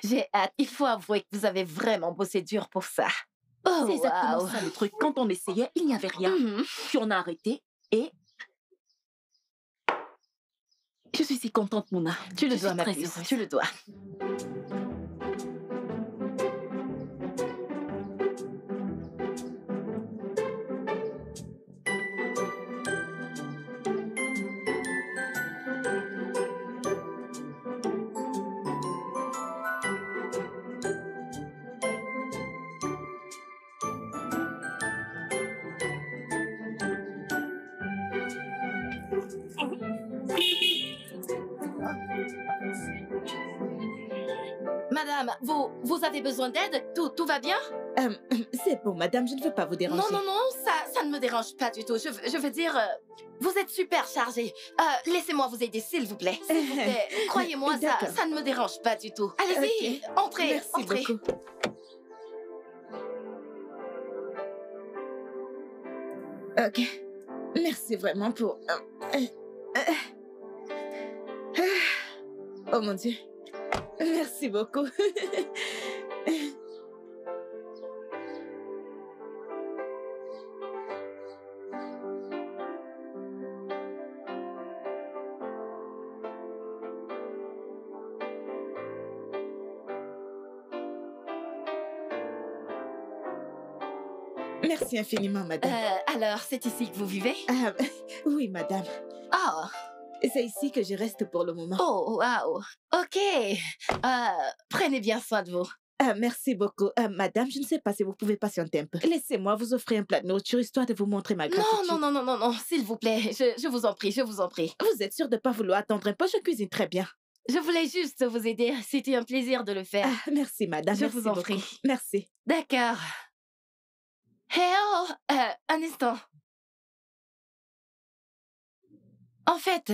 J'ai hâte. Il faut avouer que vous avez vraiment bossé dur pour ça. Oh, C'est exactement wow. ça le truc. Quand on essayait, il n'y avait rien. Mhm. Puis on a arrêté et... Je suis si contente, Mouna. Tu le Je suis dois, ma très puce. heureuse. Tu le dois. Madame, vous avez besoin d'aide? Tout va bien? C'est bon, madame, je ne veux pas vous déranger. Non, ça ne me dérange pas du tout. Je veux dire, vous êtes super chargée. Laissez-moi vous aider, s'il vous plaît. S'il vous plaît. Croyez-moi, D'accord. ça ne me dérange pas du tout. Allez-y, entrez, Merci entrez. beaucoup. Ok. Merci vraiment pour... Oh mon Dieu. Merci beaucoup. Merci infiniment, madame. Alors, c'est ici que vous vivez? Oui, madame. Oh, C'est ici que je reste pour le moment. oh, wow. Ok. Prenez bien soin de vous. Merci beaucoup. Madame, je ne sais pas si vous pouvez patienter un peu. Laissez-moi vous offrir un plat de nourriture histoire de vous montrer ma gratitude. Non, s'il vous plaît. Je vous en prie, je vous en prie. Vous êtes sûre de ne pas vouloir attendre un peu? Je cuisine très bien. Je voulais juste vous aider. C'était un plaisir de le faire. Merci, madame. Je Merci vous en beaucoup. prie. Merci. D'accord. Hey, oh, un instant. En fait,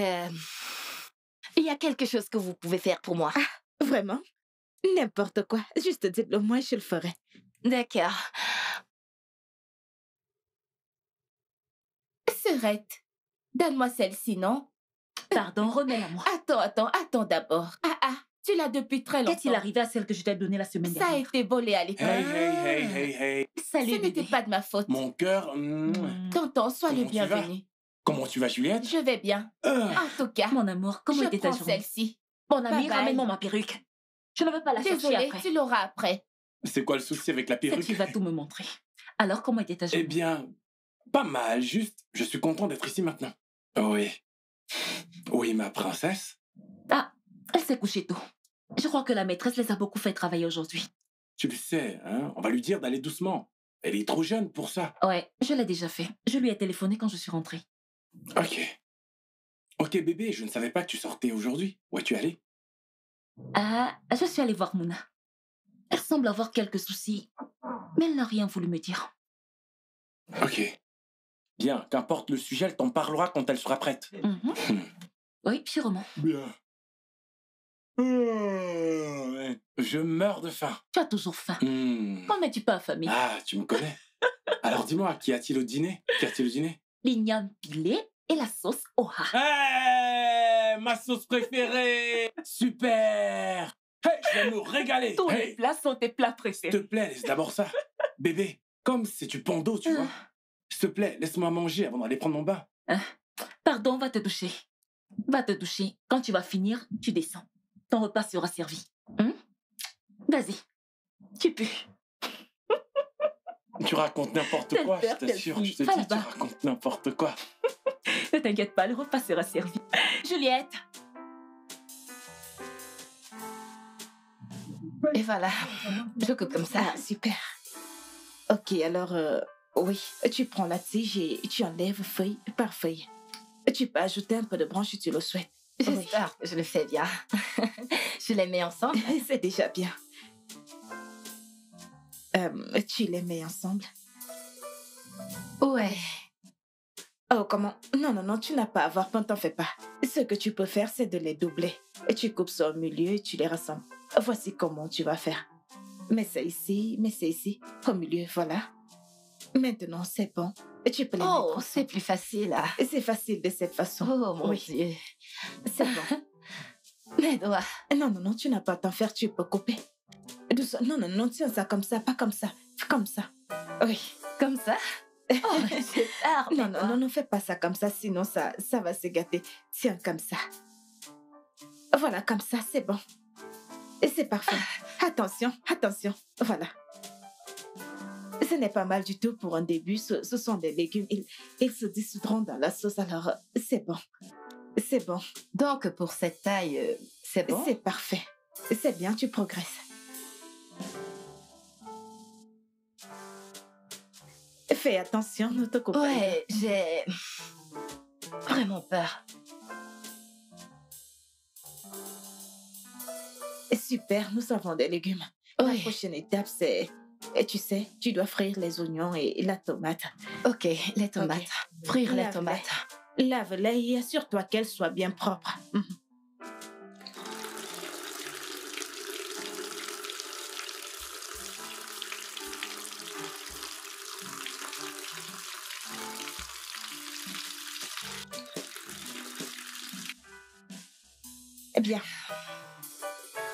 il y a quelque chose que vous pouvez faire pour moi. Vraiment? N'importe quoi. Juste dites-le moi, je le ferai. D'accord. Serette, donne-moi celle-ci, non? Pardon, remets-la moi. Attends d'abord. Tu l'as depuis très longtemps. Qu'est-il arrivé à celle que je t'ai donnée la semaine Ça a dernière? été volé à l'école. Hey. Salut, Ce n'était bébé. pas de ma faute. Mon cœur... Tonton, sois le Comment tu vas? bienvenu. Comment tu vas, Juliette? Je vais bien. Euh, En tout cas, Mon amour, comment je était ta prends journée? celle-ci. Mon ami, Bye bye. ramène-moi ma perruque. Je ne veux pas la chercher Désolée, après. tu l'auras après. C'est quoi le souci avec la C'est perruque? tu vas tout me montrer. Alors, comment était ta Eh journée? bien, pas mal, juste, je suis content d'être ici maintenant. Oui. Oui, ma princesse. Ah, elle s'est couchée tôt. Je crois que la maîtresse les a beaucoup fait travailler aujourd'hui. Tu le sais, hein, on va lui dire d'aller doucement. Elle est trop jeune pour ça. Ouais, je l'ai déjà fait. Je lui ai téléphoné quand je suis rentrée. Ok. Ok, bébé, je ne savais pas que tu sortais aujourd'hui. Où es-tu allée? Ah, je suis allée voir Mouna. Elle semble avoir quelques soucis, mais elle n'a rien voulu me dire. Ok. Bien, qu'importe le sujet, elle t'en parlera quand elle sera prête. Oui, sûrement. Bien. Je meurs de faim. Tu as toujours faim. Hmm. Quand n'es-tu pas affamé? Ah, tu me connais. Alors dis-moi, qu'y a-t-il au dîner? Qu'y a-t-il au dîner? L'igname pilé et la sauce oha. Hey, ma sauce préférée! Super! Hey, je vais me régaler! Tous les Hey, plats sont tes plats s'il te préférés. plaît, laisse d'abord ça. Bébé, comme c'est du pan d'eau, tu vois. S'il te plaît, laisse-moi manger avant d'aller prendre mon bain. Pardon, va te doucher. Va te doucher. Quand tu vas finir, tu descends. Ton repas sera servi. Vas-y. Tu pues. Tu racontes n'importe Quelle quoi, je peur, quelle t'assure. Je fille. te Va dis, tu là-bas. racontes n'importe quoi. Ne t'inquiète pas, le repas sera servi. Juliette. Et voilà, je coupe comme ça. Ah, super. Ok, alors, oui, tu prends la tige et tu enlèves feuille par feuille. Tu peux ajouter un peu de branche si tu le souhaites. J'espère que je le fais bien. Je les mets ensemble. Oui, c'est déjà bien. Tu les mets ensemble. Ouais. Oh, comment? Non, non, non, tu n'as pas à avoir peur, t'en fais pas. Ce que tu peux faire, c'est de les doubler. Et tu coupes ça au milieu et tu les rassembles. Voici comment tu vas faire. Mets ça ici, au milieu, voilà. Maintenant, c'est bon. Et tu peux les mettre Oh, ensemble. c'est plus facile là. Et c'est facile de cette façon. Oh mon Oui. Dieu. C'est bon. Mes doigts. Non, non, non, tu n'as pas à t'en faire, tu peux couper. Doucement. Non, non, non, tiens ça comme ça, pas comme ça. Comme ça. Oui. Comme ça. Oh, j'ai peur. Non, non, non, ne fais pas ça comme ça, sinon ça va se gâter. Tiens, comme ça. Voilà, comme ça, c'est bon. Et c'est parfait. Attention, attention. Voilà. Ce n'est pas mal du tout pour un début. Ce sont des légumes. Ils se dissoudront dans la sauce, alors c'est bon. C'est bon. Donc, pour cette taille, c'est bon? C'est parfait. C'est bien, tu progresses. Fais attention, ne te coupe pas. Ouais, j'ai vraiment peur. Super, nous avons des légumes. La Oui. prochaine étape, c'est... Et tu sais, tu dois frire les oignons et la tomate. Ok, les tomates. Ok. Frire les Lave-les. tomates. Lave-les et assure-toi qu'elles soient bien propres. Eh bien,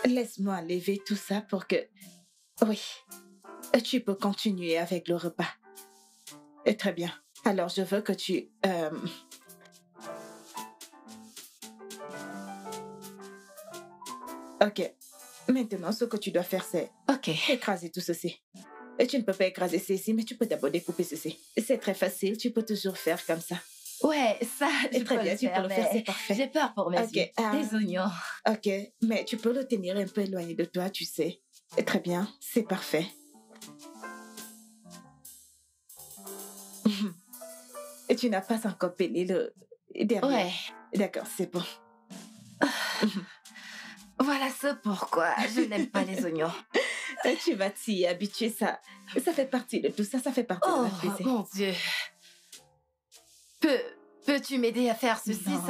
laisse-moi lever tout ça pour que... Oui, tu peux continuer avec le repas. Très bien. Alors, je veux que tu... Ok. Maintenant, ce que tu dois faire, c'est Ok. écraser tout ceci. Et tu ne peux pas écraser ceci, mais tu peux d'abord découper ceci. C'est très facile, tu peux toujours faire comme ça. Ouais, ça, je Très peux bien, le tu peux faire, le faire, mais c'est parfait. j'ai peur pour mes Ok, yeux. Des oignons. Ok, mais tu peux le tenir un peu éloigné de toi, tu sais. Très bien, c'est parfait. Et tu n'as pas encore pelé le derrière. Ouais. D'accord, c'est bon. Voilà ce pourquoi je n'aime pas les oignons. Et tu vas t'y habituer, ça fait partie de tout ça, ça fait partie de Oh, la cuisine. mon Dieu. Peux-tu m'aider à faire ceci? Non.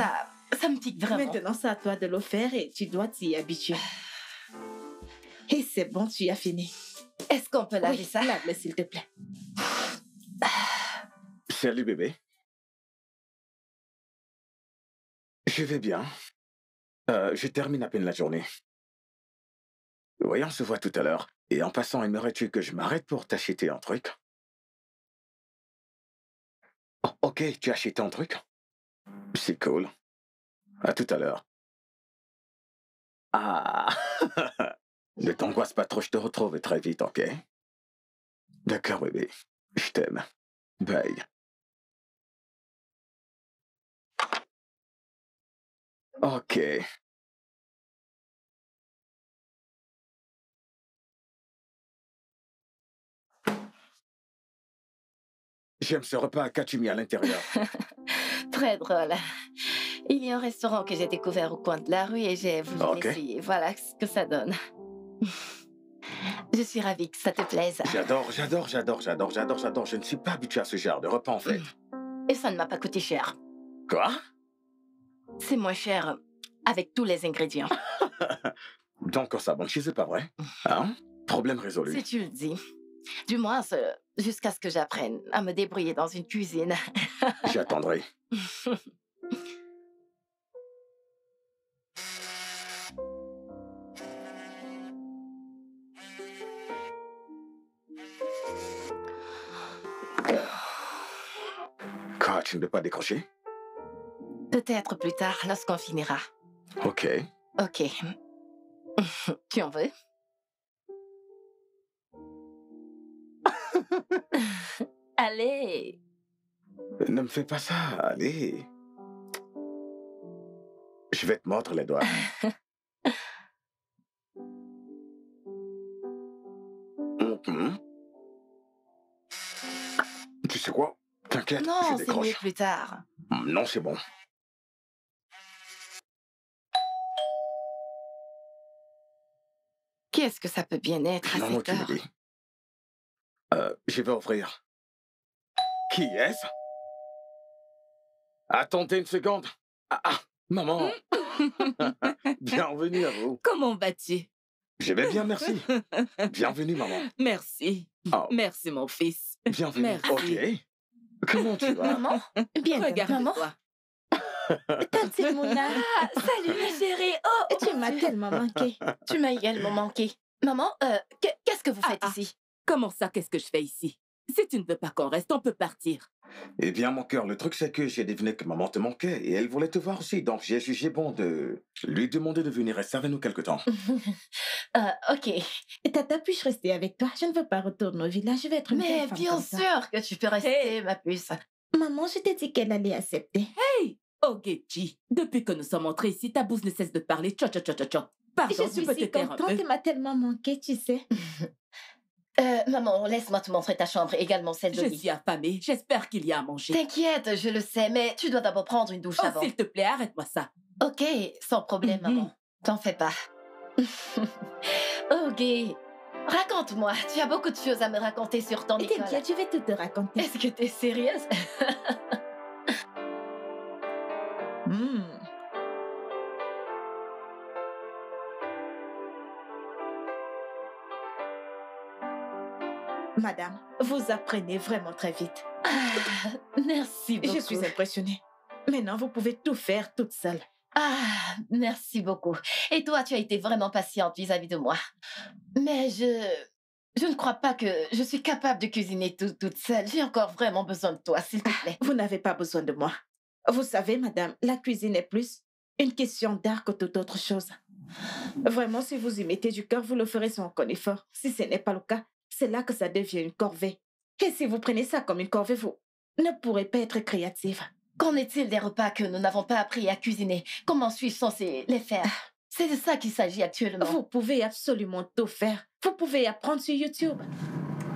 Ça me pique vraiment. Maintenant, c'est à toi de le faire et tu dois t'y habituer. Et c'est bon, tu as fini. Est-ce qu'on peut laver Oui, ça? lave-le, s'il te plaît. Salut bébé. Je vais bien. Je termine à peine la journée. Oui, on se voit tout à l'heure. Et en passant, aimerais-tu que je m'arrête pour t'acheter un truc? Oh, ok, tu as acheté un truc? C'est cool. À tout à l'heure. Ah. Ne t'angoisse pas trop, je te retrouve très vite, ok? D'accord, bébé. Je t'aime. Bye. Ok. J'aime ce repas. Qu'as-tu mis à l'intérieur? Très drôle. Il y a un restaurant que j'ai découvert au coin de la rue et j'ai voulu Ok. l'essayer. Voilà ce que ça donne. Je suis ravie que ça te plaise. J'adore. Je ne suis pas habitué à ce genre de repas, en fait. Et ça ne m'a pas coûté cher. Quoi? C'est moins cher avec tous les ingrédients. Donc, ça bon, c'est pas vrai? Hein? Problème résolu. Si tu le dis. Du moins, jusqu'à ce que j'apprenne à me débrouiller dans une cuisine. J'attendrai. Quoi, tu ne veux pas décrocher? Peut-être plus tard, lorsqu'on finira. Ok. Ok. Tu en veux? Allez. Ne me fais pas ça, allez. Je vais te mordre les doigts. Mhm. Tu sais quoi? T'inquiète, je Non, c'est mieux décroche. plus tard. Non, c'est bon. Qu'est-ce que ça peut bien être à Non, cette tu me heure? dis. Je vais ouvrir. Qui est-ce? Attendez une seconde. Maman. Bienvenue à vous. Comment vas-tu? Je vais bien, merci. Bienvenue, maman. Merci. Oh, Merci, mon fils. bienvenue. Merci. Ok. Comment tu vas? Maman? Bien, maman. Regarde-toi. Tante Mouna. Salut, ma chérie. Oh, Tu m'as tellement manqué. tu m'as également manqué. Maman, qu'est-ce que vous faites ici? Comment ça, qu'est-ce que je fais ici? Si tu ne veux pas qu'on reste, on peut partir. Eh bien, mon cœur, le truc, c'est que j'ai deviné que maman te manquait et elle voulait te voir aussi. Donc, j'ai jugé bon de lui demander de venir rester avec nous quelque temps. Ok. Tata, puis-je rester avec toi? Je ne veux pas retourner au village. Je vais être une Mais belle femme bien comme ça. sûr que tu peux rester, ma puce. Maman, je t'ai dit qu'elle allait accepter. Hey, Ogechi, depuis que nous sommes entrés ici, ta bouche ne cesse de parler. Tcha. Pardon, Je tu suis peux si te taire un contente. peu. Elle m'a tellement manqué, tu sais. Maman, laisse-moi te montrer ta chambre, également celle de Je lit. suis affamée. J'espère qu'il y a à manger. T'inquiète, je le sais, mais tu dois d'abord prendre une douche Oh, avant. s'il te plaît, arrête-moi ça. Ok, sans problème, Mhm. maman. T'en fais pas. Ok. Raconte-moi, tu as beaucoup de choses à me raconter sur ton école. T'inquiète, je vais tout te raconter. Est-ce que t'es sérieuse? Madame, vous apprenez vraiment très vite. Merci beaucoup. Je suis impressionnée. Maintenant, vous pouvez tout faire toute seule. Merci beaucoup. Et toi, tu as été vraiment patiente vis-à-vis de moi. Mais je ne crois pas que je suis capable de cuisiner toute seule. J'ai encore vraiment besoin de toi, s'il te plaît. Vous n'avez pas besoin de moi. Vous savez, madame, la cuisine est plus une question d'art que toute autre chose. Vraiment, si vous y mettez du cœur, vous le ferez sans aucun effort. Si ce n'est pas le cas, c'est là que ça devient une corvée. Et si vous prenez ça comme une corvée, vous ne pourrez pas être créative. Qu'en est-il des repas que nous n'avons pas appris à cuisiner? Comment suis-je censée les faire? C'est de ça qu'il s'agit actuellement. Vous pouvez absolument tout faire. Vous pouvez apprendre sur YouTube.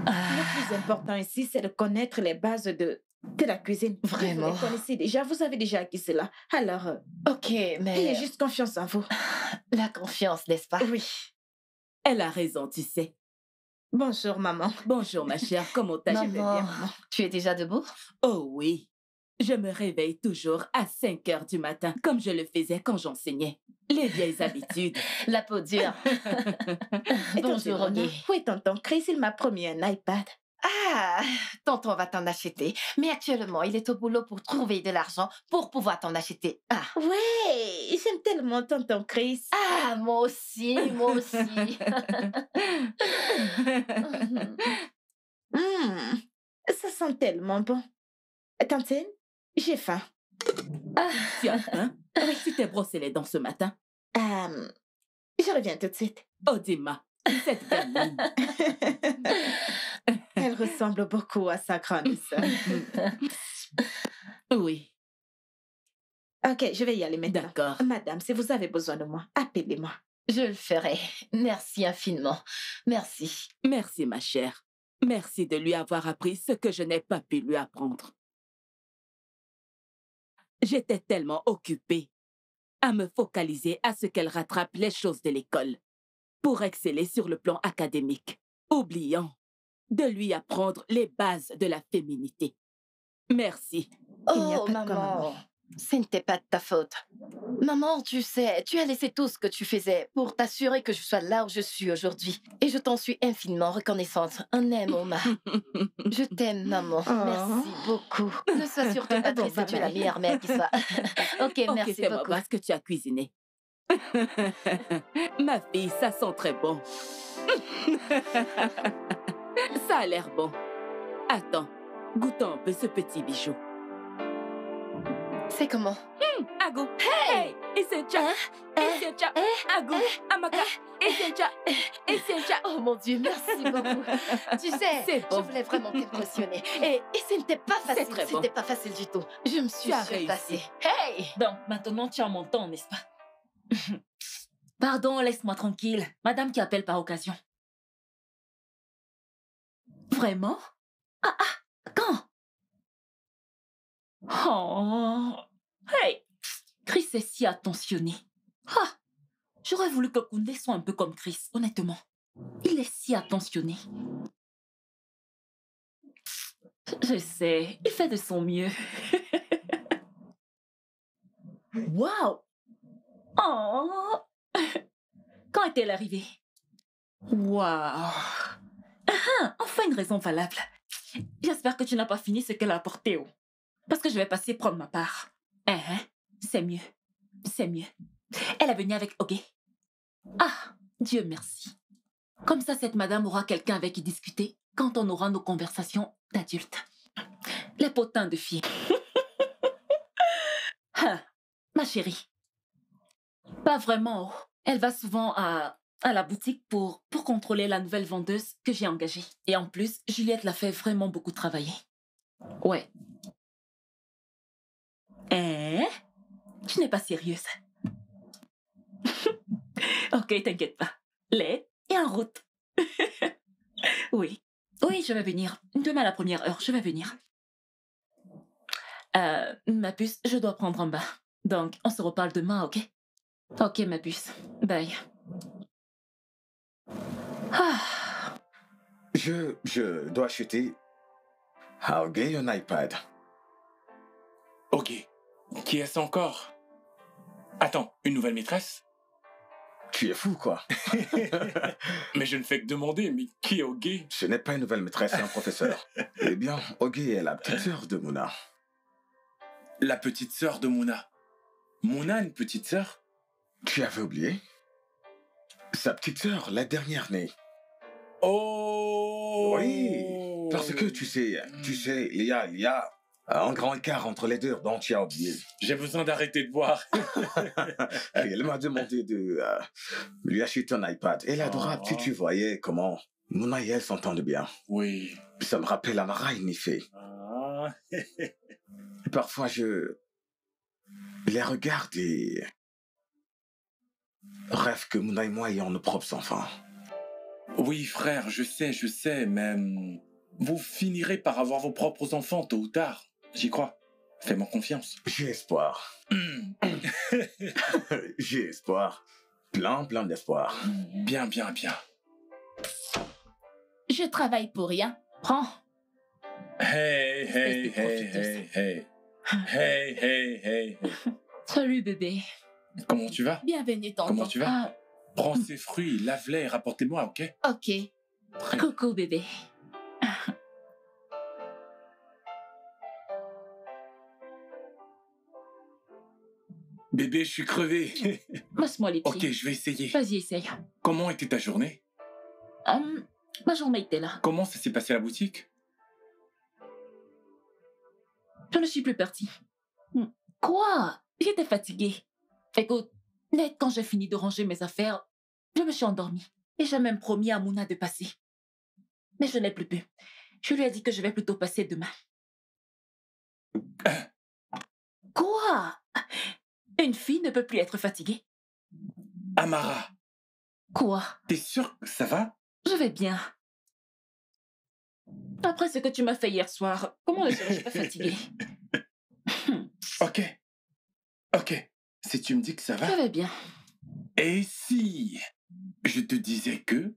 Le plus important ici, c'est de connaître les bases de la cuisine. Vraiment? Vous les connaissez déjà, vous avez déjà acquis cela. Alors, Ok, mais... ayez juste confiance en vous. La confiance, n'est-ce pas? Oui. Elle a raison, tu sais. Bonjour, maman. Bonjour, ma chère. Comment t'as Je vais bien, Maman, maman. tu es déjà debout? Oh oui. Je me réveille toujours à 5 heures du matin, comme je le faisais quand j'enseignais. Les vieilles habitudes. La peau dure. Et Bonjour, tonton, Roger. oui, tonton Chris, il m'a promis un iPad. Tonton va t'en acheter. Mais actuellement, il est au boulot pour trouver de l'argent pour pouvoir t'en acheter. Ouais, j'aime tellement tonton Chris. Moi aussi, moi aussi. Ça sent tellement bon. Tantine, j'ai faim. Tu as faim? Tu t'es brossé les dents ce matin? Je reviens tout de suite. Oh, Dima, cette gamine. Elle ressemble beaucoup à sa grande sœur. Oui, Ok, je vais y aller maintenant. d'accord. Madame, si vous avez besoin de moi, appelez-moi. Je le ferai. Merci infiniment. Merci. Merci, ma chère. Merci de lui avoir appris ce que je n'ai pas pu lui apprendre. J'étais tellement occupée à me focaliser à ce qu'elle rattrape les choses de l'école pour exceller sur le plan académique, oubliant de lui apprendre les bases de la féminité. Merci. Il n'y a Oh, pas de quoi, maman. maman. Ce n'était pas de ta faute. Maman, tu sais, tu as laissé tout ce que tu faisais pour t'assurer que je sois là où je suis aujourd'hui. Et je t'en suis infiniment reconnaissante. Un aime, Oma. Je t'aime, maman. Merci beaucoup. Ne sois surtout pas triste, tu es la meilleure mère qui soit. Ok, merci fais-moi beaucoup. voir ce que tu as cuisiné. Ma fille, ça sent très bon. Ça a l'air bon. Attends, goûtons un peu ce petit bijou. C'est comment? Agu, hey, Essentia, Essentia, Agu, Amaka, Essentia, Essentia. Oh mon Dieu, merci beaucoup. Tu sais, C'est bon. je voulais vraiment t'impressionner. Et ce n'était pas facile. très bon. C'était pas facile du tout. Je me suis Tu as surpassée. réussi. Hey! Donc, maintenant, tu as mon temps, n'est-ce pas? Pardon, laisse-moi tranquille. Madame qui appelle par occasion. Vraiment? Ah, quand? Oh. Hey! Chris est si attentionné. Ah! J'aurais voulu que Koundé soit un peu comme Chris, honnêtement. Il est si attentionné. Je sais, il fait de son mieux. Waouh! Oh! Quand est-elle arrivée? Waouh! Enfin une raison valable. J'espère que tu n'as pas fini ce qu'elle a apporté, oh. Parce que je vais passer prendre ma part. C'est mieux. C'est mieux. Elle est venue avec Ogé. Ah, Dieu merci. Comme ça, cette madame aura quelqu'un avec qui discuter quand on aura nos conversations d'adultes. Les potins de filles. Ma chérie. Pas vraiment. Oh. Elle va souvent à la boutique pour contrôler la nouvelle vendeuse que j'ai engagée. Et en plus, Juliette l'a fait vraiment beaucoup travailler. Ouais. Tu n'es pas sérieuse. Ok, t'inquiète pas. Lait et en route. Oui. Oui, je vais venir. Demain à la première heure, je vais venir. Ma puce, je dois prendre un bain. Donc, on se reparle demain, ok? Ok, ma puce. Bye. Ah. Je dois acheter à Ogé un iPad. Ok. Qui est-ce encore? Attends, une nouvelle maîtresse? Tu es fou, quoi. Mais je ne fais que demander, mais qui est Ogé? Ce n'est pas une nouvelle maîtresse, c'est un professeur. Eh bien, Ogé est la petite sœur de Mouna. La petite sœur de Mouna. Mouna a une petite sœur? Tu avais oublié? Sa petite sœur, la dernière née. Oh! Oui, parce que tu sais, il y a un grand écart entre les deux dont tu as oublié. J'ai besoin d'arrêter de boire. Et elle m'a demandé de lui acheter un iPad. Elle est adorable, si tu voyais comment Mouna et elle s'entendent bien. Oui. Ça me rappelle Amara et Nifé. Ah. Parfois, je les regarde et rêve que Mouna et moi ayons nos propres enfants. Oui, frère, je sais, mais vous finirez par avoir vos propres enfants tôt ou tard. J'y crois. Fais-moi confiance. J'ai espoir. J'ai espoir. Plein d'espoir. Bien, bien, bien. Je travaille pour rien. Prends. Hey, hey, Espèce de hey, profiteuse. hey, hey. Hey, hey, hey, hey. Salut, bébé. Comment tu vas? Bienvenue, tonton. Comment tu vas? Prends ces fruits, lave-les et rapportez-moi, ok? Ok. Coucou, bébé. Bébé, je suis crevé. Masse-moi les pieds. Ok, je vais essayer. Vas-y, essaye. Comment était ta journée? Ma journée était là. Comment ça s'est passé à la boutique? Je ne suis plus partie. Quoi? J'étais fatiguée. Écoute, net quand j'ai fini de ranger mes affaires, je me suis endormie. Et j'ai même promis à Mouna de passer. Mais je n'ai plus pu. Je lui ai dit que je vais plutôt passer demain. Quoi? Une fille ne peut plus être fatiguée. Amara, Quoi? t'es sûre que ça va? Je vais bien. Après ce que tu m'as fait hier soir, comment ne serais-je pas fatiguée? Ok. Ok. Si tu me dis que ça Je va. vais bien. Et si je te disais que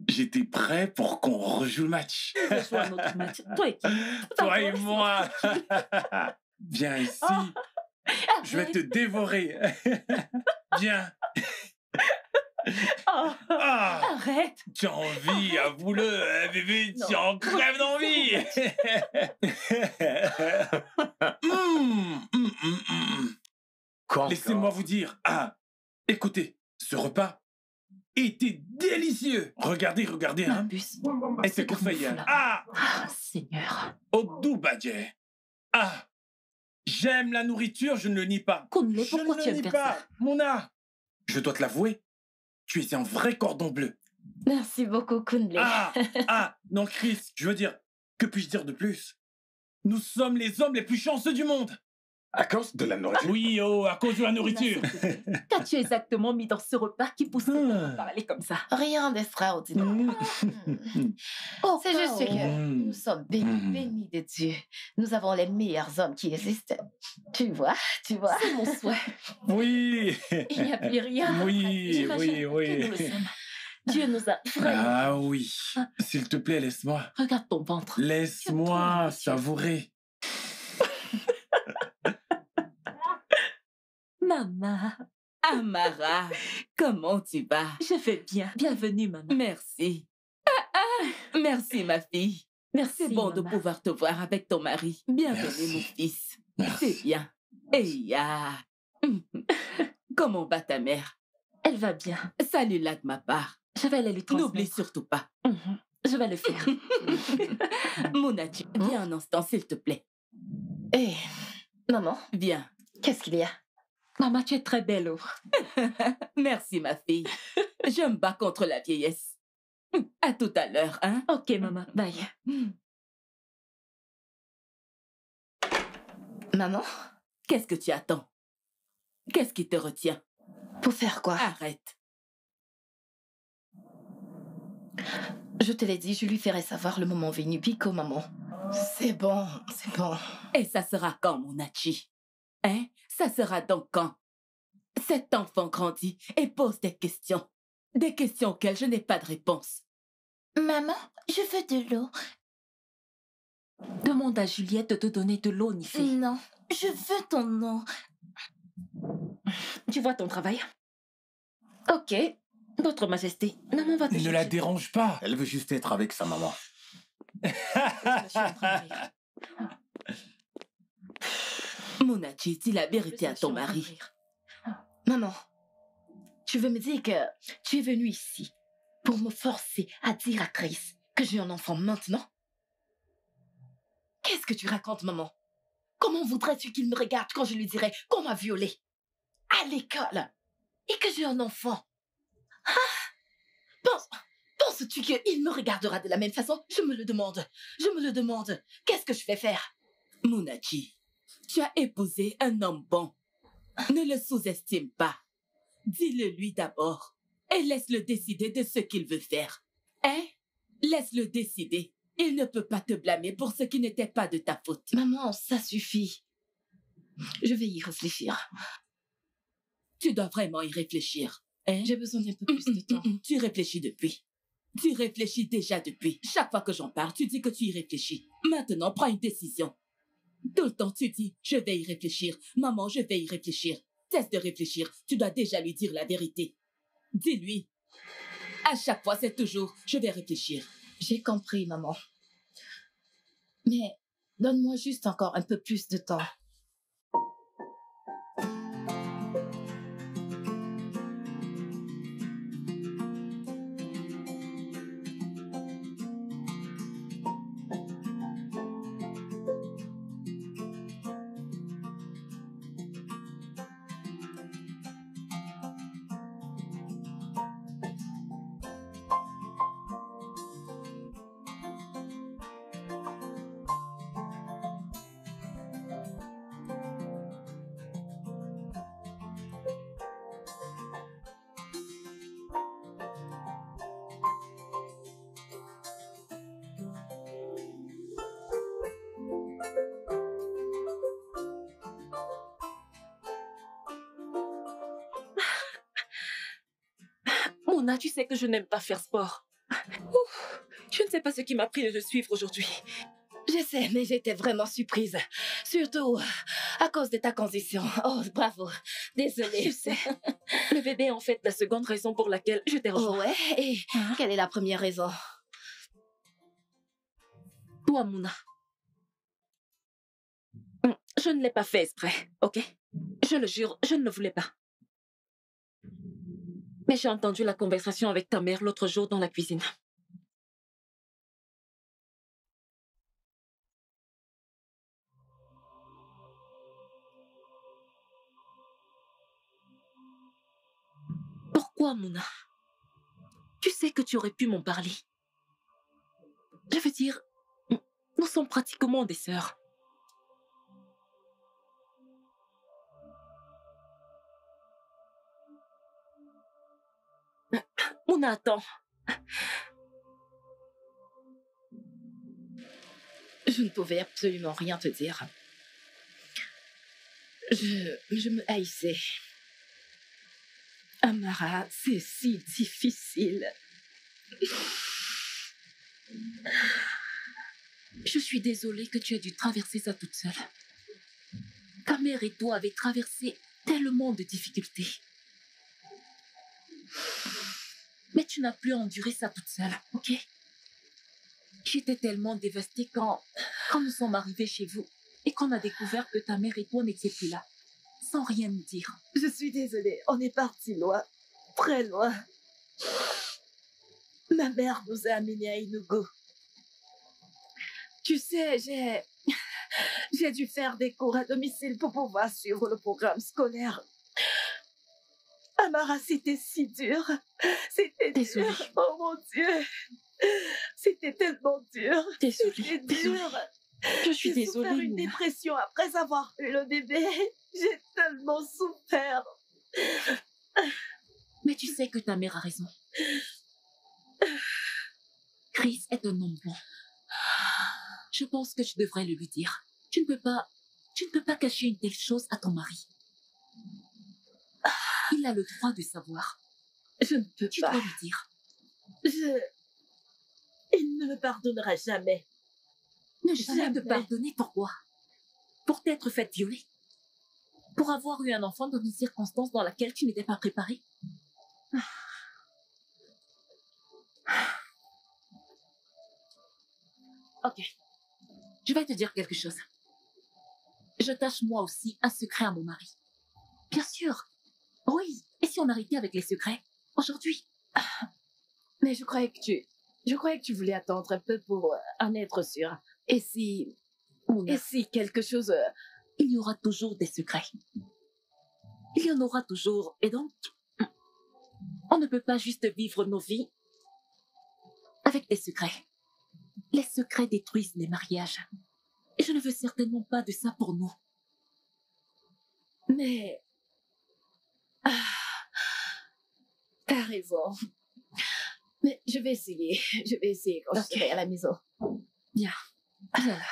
j'étais prêt pour qu'on rejoue le match? Je joue un autre match. Toi et qui? Toi et moi. Viens ici. Oh. Je vais te dévorer. Viens. Oh. Ah, Arrête. tu as envie, avoue-le, hein, bébé, tu en crèves d'envie. Laissez-moi vous dire. Ah, écoutez, ce repas était délicieux. Regardez, Ma hein. puce. Et c'est qu'on fait hier. Ah, Ah, Seigneur. Odou Badje. Ah, j'aime la nourriture, je ne le nie pas. Kunle, Je pourquoi ne tu le aimes nie faire pas, ça? Mona. Je dois te l'avouer, tu es un vrai cordon bleu. Merci beaucoup, Kunle. Non, Chris, je veux dire, que puis-je dire de plus? Nous sommes les hommes les plus chanceux du monde. À cause de la nourriture. Oui, oh, à cause de la nourriture. Qu'as-tu exactement mis dans ce repas qui pousserait à parler comme ça? Rien d'extraordinaire. Oh, C'est juste que Mm. nous sommes bénis de Dieu. Nous avons les meilleurs hommes qui existent. Tu vois. C'est mon souhait. Oui. Il n'y a plus rien. Oui, J'imagine oui. que nous le sommes. Dieu nous a vraiment... Ah oui. S'il te plaît, laisse-moi. Regarde ton ventre. Laisse-moi Dieu. savourer. Maman, Amara, comment tu vas? je vais bien. Bienvenue, maman. Merci. Merci, ma fille. Merci, C'est bon de maman. pouvoir te voir avec ton mari. Bienvenue, Merci. mon fils. Merci. C'est bien. Et ya. Comment va ta mère? Elle va bien. Salut-la de ma part. Je vais aller lui transmettre. N'oublie surtout pas. Mhm. Je vais le faire. Monachi, viens un instant, s'il te plaît. Eh, maman, Viens. qu'est-ce qu'il y a? Maman, tu es très belle. Oh. Merci, ma fille. Je me bats contre la vieillesse. À tout à l'heure, hein? Ok, maman. Bye. Maman, Qu'est-ce que tu attends? Qu'est-ce qui te retient? pour faire quoi? Arrête. Je te l'ai dit, je lui ferai savoir le moment venu. Pico, maman. C'est bon. Et ça sera quand, Monachi? Hein? Ça sera donc quand? Cet enfant grandit et pose des questions. Des questions auxquelles je n'ai pas de réponse. Maman, je veux de l'eau. Demande à Juliette de te donner de l'eau, Nifé. Non, je veux ton nom. Tu vois ton travail? Ok. Votre Majesté, maman va te Ne la chercher. dérange pas. Elle veut juste être avec sa maman. Je suis en train de rire. Monachi, dis la vérité à Je suis ton en train de mari. rire. Maman, tu veux me dire que tu es venue ici pour me forcer à dire à Chris que j'ai un enfant maintenant? Qu'est-ce que tu racontes, maman? Comment voudrais-tu qu'il me regarde quand je lui dirais qu'on m'a violée à l'école et que j'ai un enfant? Penses-tu qu'il me regardera de la même façon? Je me le demande. Qu'est-ce que je vais faire? Monachi, tu as épousé un homme bon. Ne le sous-estime pas. Dis-le lui d'abord et laisse-le décider de ce qu'il veut faire. Hein? Laisse-le décider. Il ne peut pas te blâmer pour ce qui n'était pas de ta faute. Maman, ça suffit. Je vais y réfléchir. Tu dois vraiment y réfléchir. Hein? J'ai besoin d'un peu plus de temps. Tu réfléchis depuis. Tu réfléchis déjà depuis. Chaque fois que j'en parle, tu dis que tu y réfléchis. Maintenant, prends une décision. Tout le temps, tu dis, je vais y réfléchir. Maman, je vais y réfléchir. Cesse de réfléchir. Tu dois déjà lui dire la vérité. Dis-lui. À chaque fois, c'est toujours, je vais réfléchir. J'ai compris, maman. Mais donne-moi juste encore un peu plus de temps. Mona, tu sais que je n'aime pas faire sport. Ouf, je ne sais pas ce qui m'a pris de te suivre aujourd'hui. Je sais, mais j'étais vraiment surprise. Surtout à cause de ta condition. Oh, bravo. Désolée. Je sais. Le bébé est en fait la seconde raison pour laquelle je t'ai rejoint. Oh ouais? Et Hein? quelle est la première raison? Toi, Mouna. Je ne l'ai pas fait exprès, ok? Je le jure, je ne le voulais pas. Mais j'ai entendu la conversation avec ta mère l'autre jour dans la cuisine. Pourquoi, Mouna? Tu sais que tu aurais pu m'en parler. Je veux dire, nous sommes pratiquement des sœurs. Mouna, attends. Je ne pouvais absolument rien te dire. Je me haïssais. Amara, c'est si difficile. Je suis désolée que tu aies dû traverser ça toute seule. Ta mère et toi avez traversé tellement de difficultés. Mais tu n'as plus enduré ça toute seule, ok? J'étais tellement dévastée quand nous sommes arrivés chez vous et qu'on a découvert que ta mère et toi n'étiez plus là, sans rien nous dire. Je suis désolée, on est parti loin, très loin. Ma mère nous a amenés à Inugu. Tu sais, j'ai dû faire des cours à domicile pour pouvoir suivre le programme scolaire. Amara, c'était si dur. C'était Désolée. dur. Oh mon Dieu. C'était tellement dur. Désolée, C'était désolée. dur. Je suis J'ai souffert désolée, une Mouna. dépression après avoir eu le bébé. J'ai tellement souffert. Mais tu sais que ta mère a raison. Chris est un homme bon. Je pense que tu devrais le lui dire. Tu ne peux pas cacher une telle chose à ton mari. Il a le droit de savoir. Je ne peux Tu pas. dois lui dire. Il ne me pardonnera jamais. Ne jamais te Jamais. pardonner, pourquoi? Pour t'être faite violer? Pour avoir eu un enfant dans une circonstance dans laquelle tu n'étais pas préparée? Ok. Je vais te dire quelque chose. Je cache moi aussi un secret à mon mari. Bien sûr. Oui. Et si on arrêtait avec les secrets? Aujourd'hui? Mais je croyais que tu voulais attendre un peu pour en être sûre. Et si quelque chose... Il y aura toujours des secrets. Il y en aura toujours. Et donc, on ne peut pas juste vivre nos vies avec des secrets. Les secrets détruisent les mariages. Et je ne veux certainement pas de ça pour nous. Mais... t'as raison. Mais je vais essayer. Je vais essayer quand je serai à la maison. Bien. Viens là.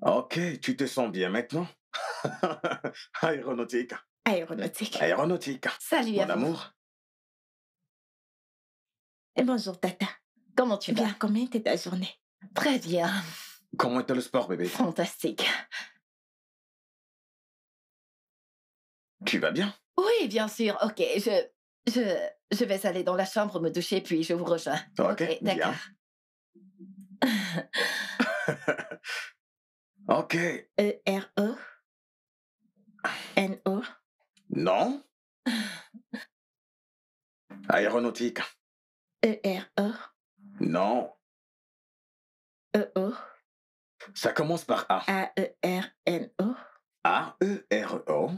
Ok, tu te sens bien maintenant? Aéronautique. Aéronautique. Aéronautique. Salut Mon à vous. amour. Et bonjour, Tata. Comment tu vas? Bien, comment était ta journée? Très bien. Comment était le sport, bébé? Fantastique. Tu vas bien? Oui, bien sûr. Ok, je vais aller dans la chambre me doucher, puis je vous rejoins. Ok, d'accord. Ok. E-R-O? N-O? Non? Aéronautique. E-R-O? Non. E-O? Ça commence par A. A-E-R-N-O? A-E-R-O.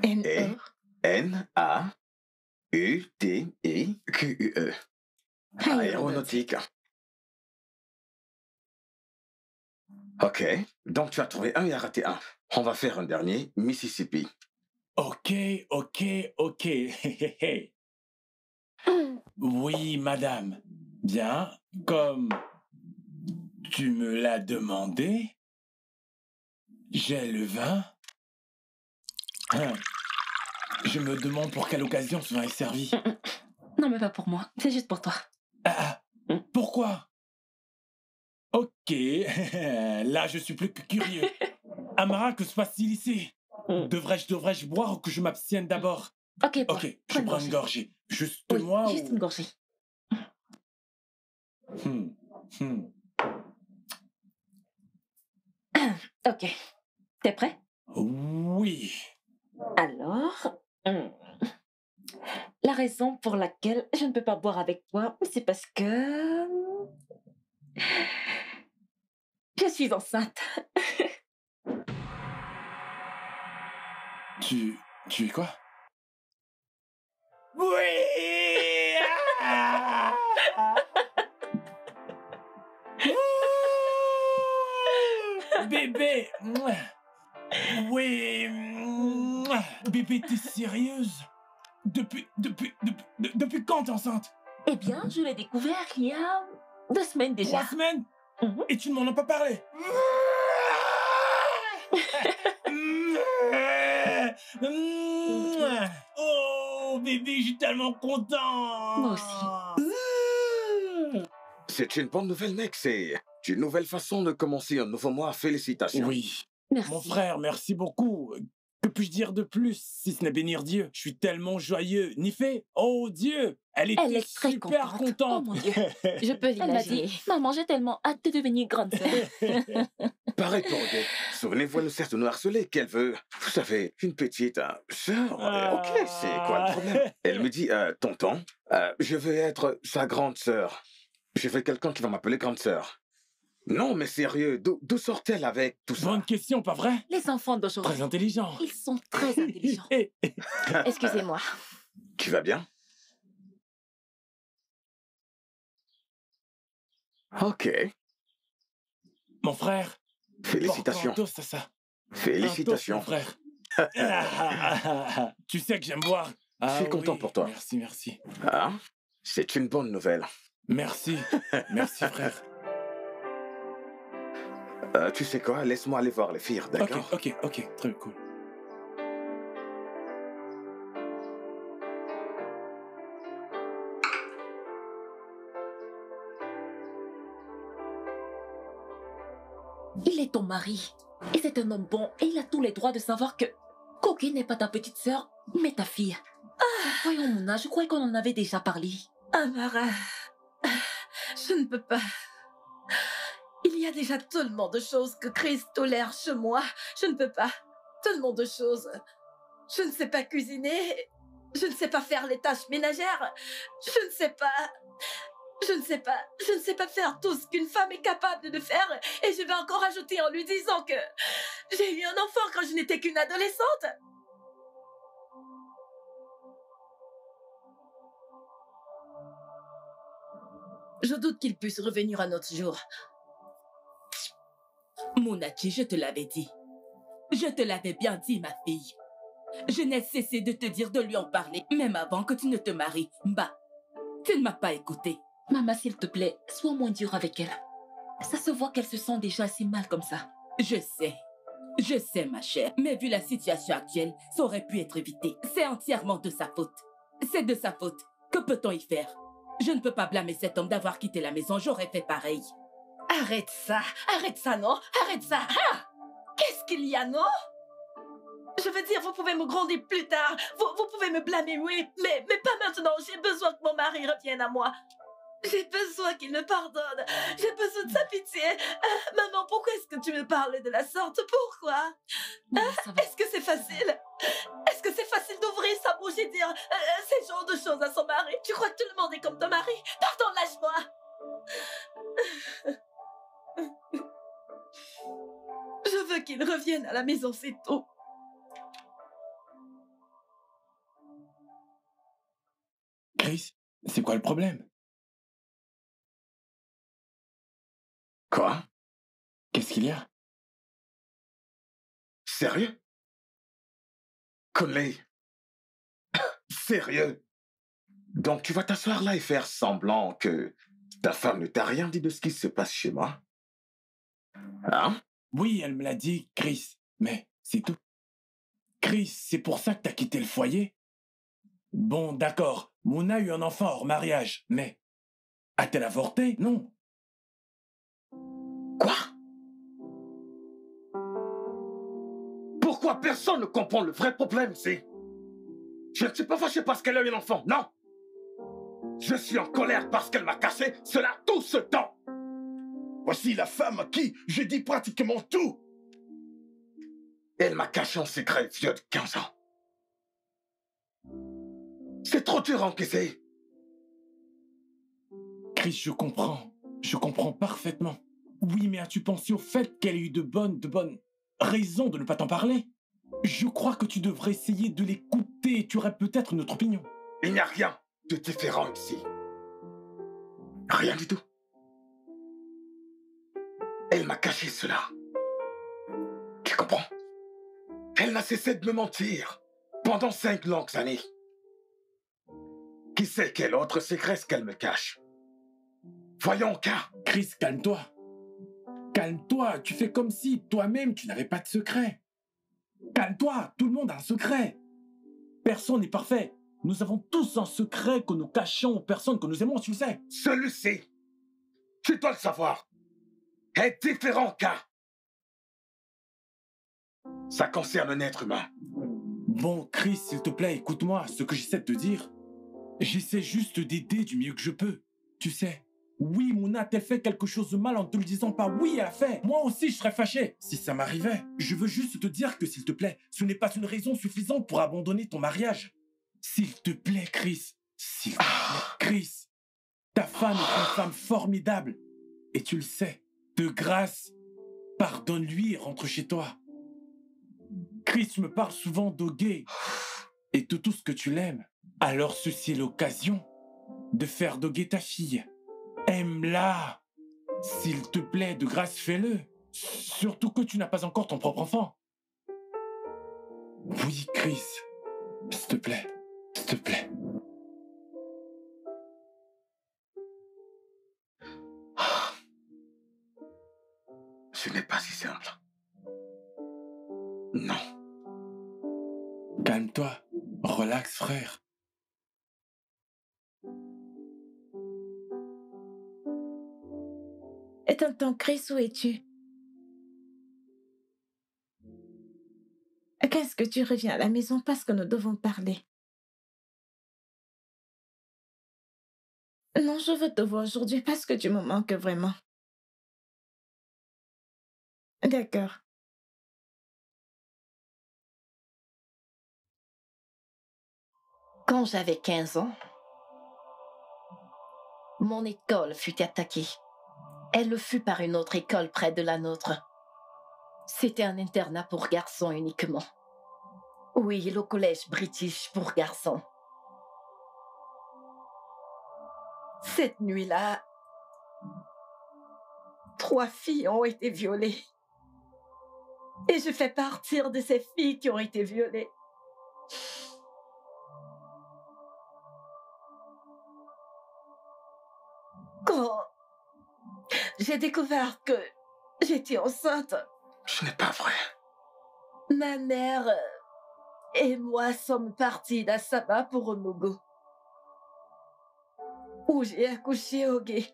N-O? N-A-U-T-I-Q-U-E. Aéronautique. Ok, donc tu as trouvé un et raté un. On va faire un dernier, Mississippi. Ok. Oui, madame. Bien, comme tu me l'as demandé, j'ai le vin. Je me demande pour quelle occasion ce vin est servi. Non, mais pas pour moi. C'est juste pour toi. Pourquoi? Ok, là je suis plus que curieux. Amara, que se passe-t-il ici? Devrais-je boire ou que je m'abstienne d'abord? Ok, bois. Ok, je prends une gorgée. Juste Oui, moi juste ou... une gorgée. Ok. T'es prêt? Oui. Alors, la raison pour laquelle je ne peux pas boire avec toi, c'est parce que je suis enceinte. Tu es quoi? Oui! Bébé! Oui! Bébé, t'es sérieuse? Depuis quand t'es enceinte? Eh bien, je l'ai découvert il y a 2 semaines déjà. 3 semaines? Mhm. Et tu ne m'en as pas parlé? Oh, bébé, je suis tellement content! Moi aussi. C'est une bonne nouvelle, mec. C'est une nouvelle façon de commencer un nouveau mois. Félicitations. Oui. Merci. Mon frère, merci beaucoup. Que puis-je dire de plus, si ce n'est bénir Dieu? Je suis tellement joyeux. Nifé, oh Dieu, elle était est très super contente. contente. Oh mon Dieu. Je peux Elle m'a l'imaginer. dit, maman, j'ai tellement hâte de devenir grande sœur. Pareil pour Odette. Souvenez-vous, elle nous sert de nous harceler. Qu'elle veut, vous savez, une petite sœur. Ok, c'est quoi le problème? Elle me dit, tonton, je veux être sa grande sœur. Je veux quelqu'un qui va m'appeler grande sœur. Non, mais sérieux, d'où sort-elle avec tout ça? Bonne question, pas vrai? Les enfants d'aujourd'hui, Très intelligent. ils sont très intelligents. Excusez-moi. Tu vas bien? Ok, Mon frère, félicitations. porte un toast à ça. Félicitations. Un toast, mon frère. Tu sais que j'aime boire. Je suis content pour toi. Merci, merci. Ah, c'est une bonne nouvelle. Merci, merci frère. Tu sais quoi? Laisse-moi aller voir les filles, d'accord? Ok, très cool. Il est ton mari. Et c'est un homme bon. Et il a tous les droits de savoir que Coquille n'est pas ta petite sœur, mais ta fille. Voyons, Mona, je croyais qu'on en avait déjà parlé. Amara, je ne peux pas. Il y a déjà tellement de choses que Chris tolère chez moi. Je ne peux pas. Tellement de choses. Je ne sais pas cuisiner. Je ne sais pas faire les tâches ménagères. Je ne sais pas. Je ne sais pas faire tout ce qu'une femme est capable de faire. Et je vais encore ajouter en lui disant que j'ai eu un enfant quand je n'étais qu'une adolescente. Je doute qu'il puisse revenir un autre jour. Monachi, je te l'avais dit. Je te l'avais bien dit, ma fille. Je n'ai cessé de te dire de lui en parler, même avant que tu ne te maries. Bah, tu ne m'as pas écouté. Maman, s'il te plaît, sois moins dure avec elle. Ça se voit qu'elle se sent déjà assez mal comme ça. Je sais, ma chère. Mais vu la situation actuelle, ça aurait pu être évité. C'est entièrement de sa faute. C'est de sa faute. Que peut-on y faire? Je ne peux pas blâmer cet homme d'avoir quitté la maison. J'aurais fait pareil. Arrête ça, non? Arrête ça! Ah! Qu'est-ce qu'il y a, non? Je veux dire, vous pouvez me gronder plus tard. Vous pouvez me blâmer, oui, mais pas maintenant. J'ai besoin que mon mari revienne à moi. J'ai besoin qu'il me pardonne. J'ai besoin de sa pitié. Maman, pourquoi est-ce que tu me parles de la sorte? Pourquoi? Maman, ça va. Est-ce que c'est facile? Est-ce que c'est facile d'ouvrir sa bouche et dire ces genres de choses à son mari? Tu crois que tout le monde est comme ton mari? Pardon, lâche-moi. Je veux qu'il revienne à la maison, c'est tout. Chris, c'est quoi le problème? Quoi? Qu'est-ce qu'il y a? Sérieux? Conley? Sérieux? Donc tu vas t'asseoir là et faire semblant que ta femme ne t'a rien dit de ce qui se passe chez moi? Hein? Oui, elle me l'a dit, Chris, mais c'est tout. Chris, c'est pour ça que t'as quitté le foyer? Bon, d'accord, Mona a eu un enfant hors mariage, mais a-t-elle avorté? Non. Quoi? Pourquoi personne ne comprend le vrai problème, c'est... Je ne suis pas fâché parce qu'elle a eu un enfant, non. Je suis en colère parce qu'elle m'a caché cela tout ce temps. Voici la femme à qui je dis pratiquement tout. Elle m'a caché un secret vieux de 15 ans. C'est trop dur à encaisser. Chris, je comprends parfaitement. Oui, mais as-tu pensé au fait qu'elle a eu de bonnes raisons de ne pas t'en parler? Je crois que tu devrais essayer de l'écouter et tu aurais peut-être une autre opinion. Il n'y a rien de différent ici. Rien du tout. Elle m'a caché cela. Tu comprends? Elle n'a cessé de me mentir pendant 5 longues années. Qui sait quel autre secret ce qu'elle me cache? Voyons, car... Chris, calme-toi. Calme-toi, tu fais comme si toi-même tu n'avais pas de secret. Calme-toi, tout le monde a un secret. Personne n'est parfait. Nous avons tous un secret que nous cachons aux personnes que nous aimons, tu le sais. Celui-ci, tu dois le savoir, est différent, car... Ça concerne un être humain. Bon, Chris, s'il te plaît, écoute-moi ce que j'essaie de te dire. J'essaie juste d'aider du mieux que je peux. Tu sais, oui, Mona a-t-elle fait quelque chose de mal en te le disant pas? Oui, elle a fait. Moi aussi, je serais fâché si ça m'arrivait. Je veux juste te dire que, s'il te plaît, ce n'est pas une raison suffisante pour abandonner ton mariage. S'il te plaît, Chris. S'il te plaît, Chris. Ta femme est une femme formidable. Et tu le sais. De grâce, pardonne-lui et rentre chez toi. Chris, tu me parles souvent d'Ogé et de tout ce que tu l'aimes. Alors ceci est l'occasion de faire d'Ogé ta fille. Aime-la. S'il te plaît, de grâce, fais-le. Surtout que tu n'as pas encore ton propre enfant. Oui, Chris. S'il te plaît. S'il te plaît. Ce n'est pas si simple. Non. Calme-toi. Relax, frère. Et tonton Chris, où es-tu? Qu'est-ce que tu reviens à la maison parce que nous devons parler? Non, je veux te voir aujourd'hui parce que tu me manques vraiment. D'accord. Quand j'avais 15 ans, mon école fut attaquée. Elle le fut par une autre école près de la nôtre. C'était un internat pour garçons uniquement. Oui, le collège British pour garçons. Cette nuit-là, 3 filles ont été violées. Et je fais partie de ces filles qui ont été violées. Quand j'ai découvert que j'étais enceinte, Ce n'est pas vrai. ma mère et moi sommes partis d'Assaba pour Onogo, où j'ai accouché au Gué.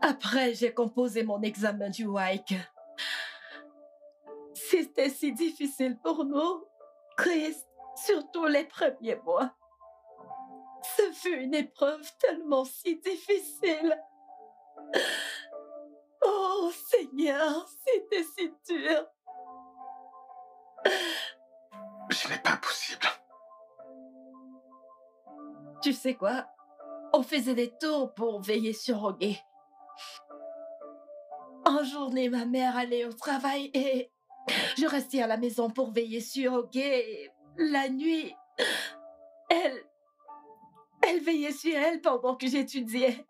Après, j'ai composé mon examen du WAEC. C'était si difficile pour nous, Chris, surtout les premiers mois. Ce fut une épreuve tellement si difficile. Oh Seigneur, c'était si dur. Ce n'est pas possible. Tu sais quoi? On faisait des tours pour veiller sur Ogé. En journée, ma mère allait au travail et je restais à la maison pour veiller sur Ogé. Et la nuit, elle veillait sur elle pendant que j'étudiais.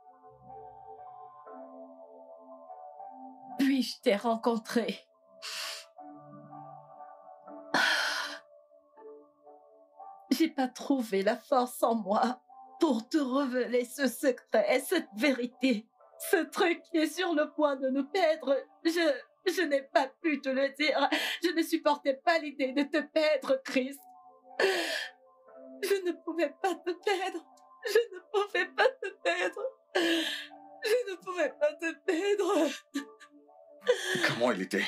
Puis je t'ai rencontré. J'ai pas trouvé la force en moi pour te révéler ce secret, cette vérité. Ce truc qui est sur le point de nous perdre. Je n'ai pas pu te le dire. Je ne supportais pas l'idée de te perdre, Chris. Je ne pouvais pas te perdre. Je ne pouvais pas te perdre. Je ne pouvais pas te perdre. Comment il était?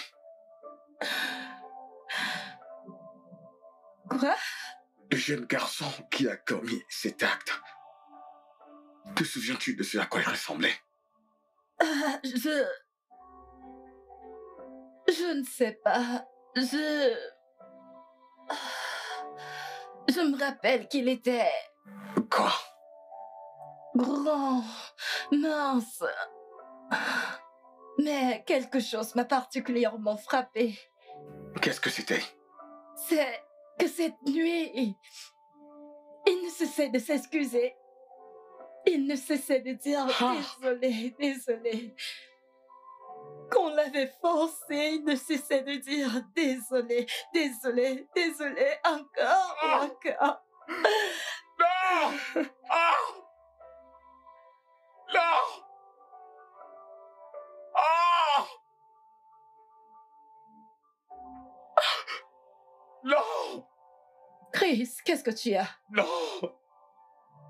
Quoi? Le jeune garçon qui a commis cet acte. Te souviens-tu de ce à quoi il ressemblait? Je ne sais pas. Je me rappelle qu'il était Quoi? grand, mince. Mais quelque chose m'a particulièrement frappée. Qu'est-ce que c'était? C'est que cette nuit, il ne cessait de s'excuser. Il ne cessait de dire désolé, désolé. Qu'on l'avait forcé, il ne cessait de dire désolé, désolé, désolé, encore et encore. Non! Ah! Non! Ah! Non! Chris, qu'est-ce que tu as? Non!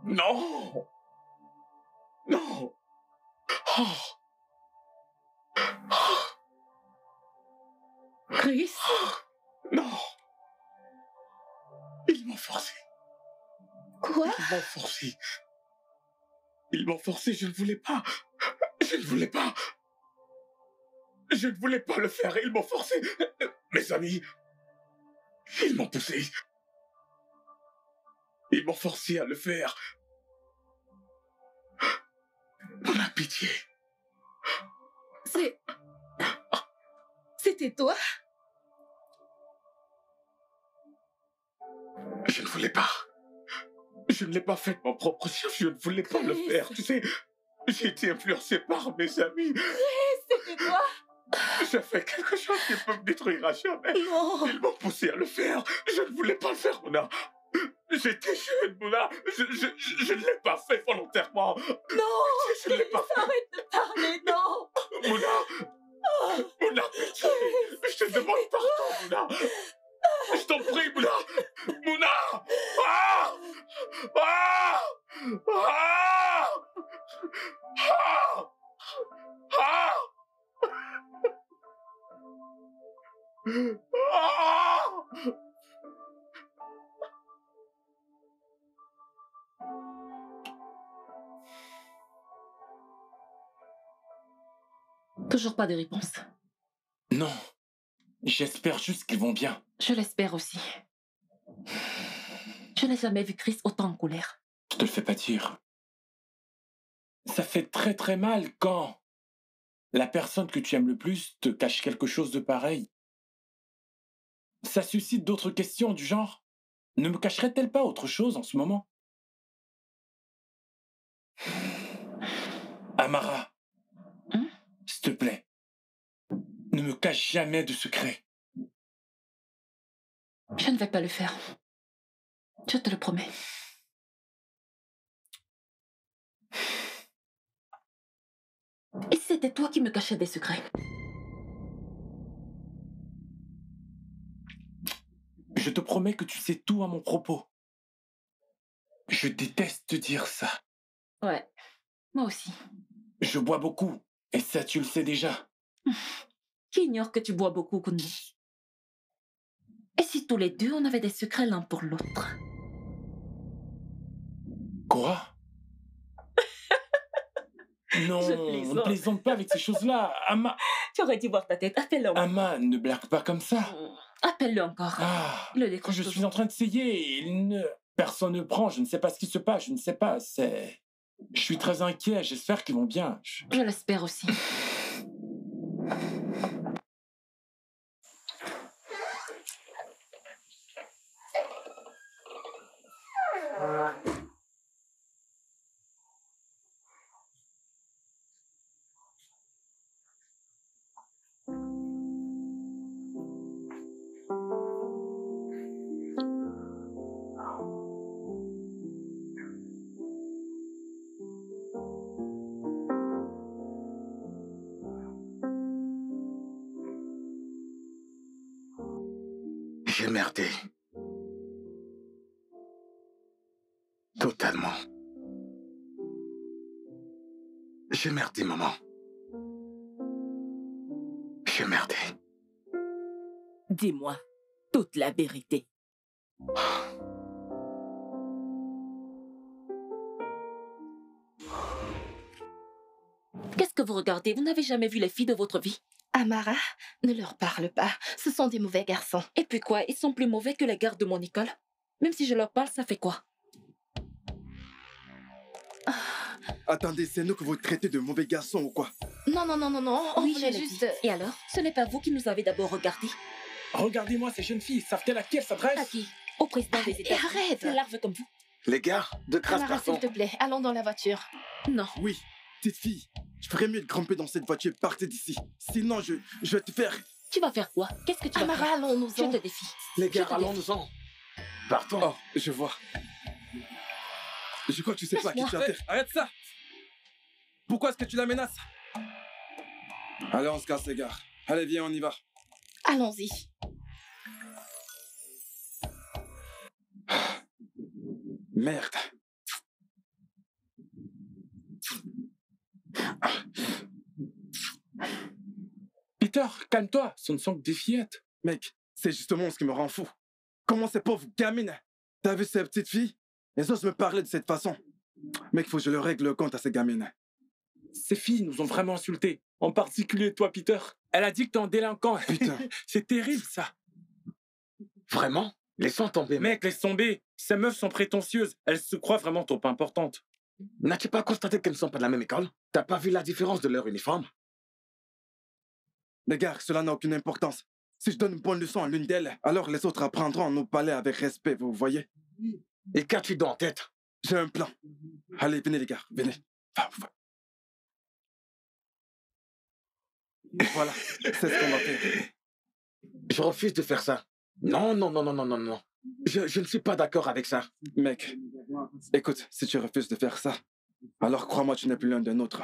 Non! Non! Oh! Chris? Non! Ils m'ont forcé. Quoi? Ils m'ont forcé. Ils m'ont forcé, je ne voulais pas. Je ne voulais pas. Je ne voulais pas le faire, ils m'ont forcé. Mes amis, ils m'ont poussé. Ils m'ont forcé à le faire. On a pitié. C'était toi? Je ne voulais pas. Je ne l'ai pas fait de mon propre chef, je ne voulais pas le faire. Tu sais, j'ai été influencé par mes amis. C'était toi? J'ai fait quelque chose qui peut me détruire à jamais. Non! Ils m'ont poussé à le faire. Je ne voulais pas le faire, Mouna. J'étais jeune, Mouna. Je ne l'ai pas fait volontairement. Non! Je ne l'ai pas fait. Arrête de parler, non! Mouna! Mouna, pitié! Je te demande pardon, Mouna! Je t'en prie, Mouna! Mouna! Ah! Ah! Ah! Ah! Ah! Ah! Toujours pas de réponse. Non. J'espère juste qu'ils vont bien. Je l'espère aussi. Je n'ai jamais vu Chris autant en colère. Je te le fais pas dire. Ça fait très très mal quand la personne que tu aimes le plus te cache quelque chose de pareil. Ça suscite d'autres questions du genre, ne me cacherait-elle pas autre chose en ce moment? Amara, Hein? s'il te plaît, ne me cache jamais de secret. Je ne vais pas le faire. Je te le promets. Et si c'était toi qui me cachais des secrets? Je te promets que tu sais tout à mon propos. Je déteste te dire ça. Ouais, moi aussi. Je bois beaucoup, et ça tu le sais déjà. Qui ignore que tu bois beaucoup, Kundi? Et si tous les deux, on avait des secrets l'un pour l'autre? Quoi? Non, Je on plaisante. ne plaisante pas avec ces choses-là. Tu aurais dû voir ta tête. Appelle-le encore. Ama, ne blague pas comme ça. Appelle-le encore. Ah, Il le quand décroche je suis toujours. en train d'essayer, personne ne prend. Je ne sais pas ce qui se passe. Je ne sais pas. Je suis très inquiet. J'espère qu'ils vont bien. Je l'espère aussi. J'ai merdé. Totalement. J'ai merdé, maman. J'ai merdé. Dis-moi toute la vérité. Qu'est-ce que vous regardez? Vous n'avez jamais vu les filles de votre vie? Amara, ne leur parle pas. Ce sont des mauvais garçons. Et puis quoi? Ils sont plus mauvais que les gardes de mon école? Même si je leur parle, ça fait quoi? Attendez, c'est nous que vous traitez de mauvais garçons ou quoi? Non, non, non, non, non. On Oui, voulait je l'ai juste... dit. Et alors? Ce n'est pas vous qui nous avez d'abord regardés? Regardez-moi ces jeunes filles, savent-elles à qui elles s'adressent? À qui? Au président des Et États-Unis. arrête. Des larves comme vous. Les gars, de grâce, Amara, s'il pardon. te plaît, allons dans la voiture. Non. Oui, petite fille, je ferais mieux de grimper dans cette voiture et partir d'ici. Sinon, je vais te faire... Tu vas faire quoi? Qu'est-ce que tu vas Amara, faire? allons-nous-en. Je te défie. Les Je gars, te allons-nous-en. Partons. Oh, je vois. Je crois que tu sais pas à qui tu as affaire. Arrête ça! Pourquoi est-ce que tu la menaces? Allez, on se casse, les gars. Allez, viens, on y va. Allons-y. Merde. Peter, calme-toi. Ce ne sont que des fillettes. Mec, c'est justement ce qui me rend fou. Comment ces pauvres gamines, t'as vu ces petites filles? Elles osent me parler de cette façon. Mec, faut que je le règle le compte à ces gamines. Ces filles nous ont vraiment insultés. En particulier toi, Peter. Elle a dit que t'es un délinquant. Putain. C'est terrible, ça. Vraiment? Laissons tomber, mec. Mec, laisse tomber. Ces meufs sont prétentieuses. Elles se croient vraiment trop importantes. N'as-tu pas constaté qu'elles ne sont pas de la même école? T'as pas vu la différence de leur uniforme? Les gars, cela n'a aucune importance. Si je donne une bonne leçon à l'une d'elles, alors les autres apprendront à nous parler avec respect, vous voyez? Et qu'as-tu dans la tête? J'ai un plan. Allez, venez les gars, venez. Voilà, c'est ce qu'on va faire. Je refuse de faire ça. Non, non, non, non, non, non, non. Je ne suis pas d'accord avec ça. Mec, écoute, si tu refuses de faire ça, alors crois-moi, tu n'es plus l'un d'un autre.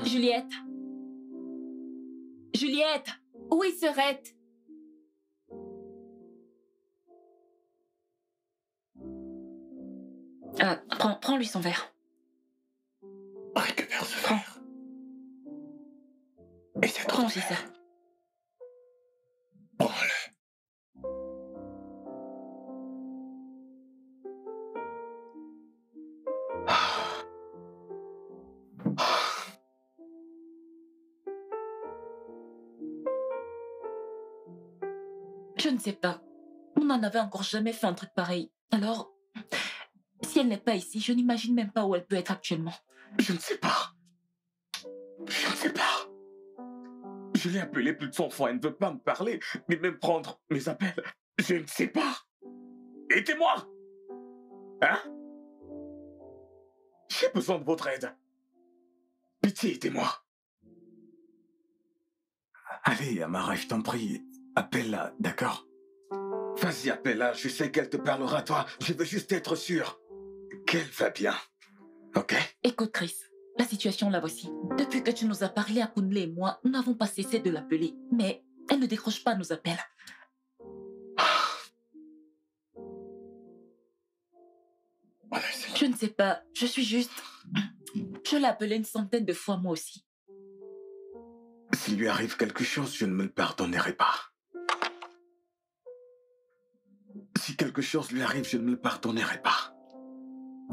Juliette. Juliette. Oui, Serette. Prends-lui son verre. Récupère ce Prends. verre. Et c'est Prends aussi ça. Prends-le. Je ne sais pas. On n'en avait encore jamais fait un truc pareil. Alors, si elle n'est pas ici, je n'imagine même pas où elle peut être actuellement. Je ne sais pas. Je ne sais pas. Je l'ai appelée plus de 100 fois. Elle ne veut pas me parler, ni même prendre mes appels. Je ne sais pas. Aidez-moi. Hein? J'ai besoin de votre aide. Pitié, aidez-moi. Allez, Amara, je t'en prie. Appelle-la, d'accord? Vas-y, appelle-la. Je sais qu'elle te parlera, toi. Je veux juste être sûr qu'elle va bien. Ok? Écoute, Chris, la situation la voici. Depuis que tu nous as parlé à Kunle et moi, nous n'avons pas cessé de l'appeler. Mais elle ne décroche pas nos appels. Je ne sais pas. Je suis juste... Je l'ai appelée une centaine de fois moi aussi. S'il lui arrive quelque chose, je ne me le pardonnerai pas. Si quelque chose lui arrive, je ne me le pardonnerai pas.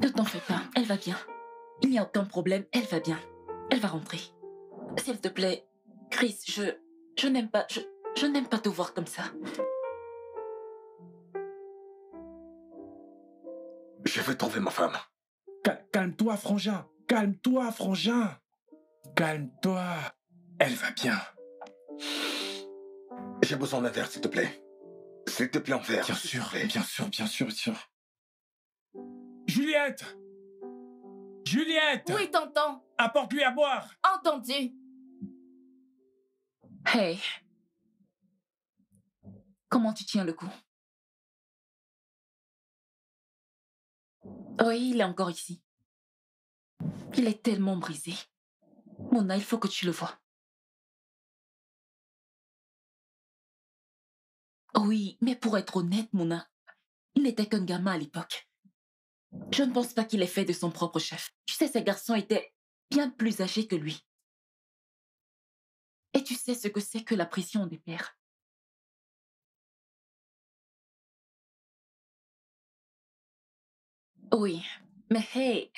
Ne t'en fais pas, elle va bien. Il n'y a aucun problème, elle va bien. Elle va rentrer. S'il te plaît, Chris, je n'aime pas... Je n'aime pas te voir comme ça. Je veux trouver ma femme. Calme-toi, frangin. Calme-toi, frangin. Calme-toi. Elle va bien. J'ai besoin d'un verre, s'il te plaît. S'il te plaît, en verre. Bien sûr, bien sûr, bien sûr, bien sûr. Juliette! Juliette! Oui, tonton. Apporte-lui à boire! Entendu. Hey. Comment tu tiens le coup? Oui, il est encore ici. Il est tellement brisé. Mona, il faut que tu le vois. Oui, mais pour être honnête, Mona, il n'était qu'un gamin à l'époque. Je ne pense pas qu'il ait fait de son propre chef. Tu sais, ces garçons étaient bien plus âgés que lui. Et tu sais ce que c'est que la pression des pères. Oui, mais hey,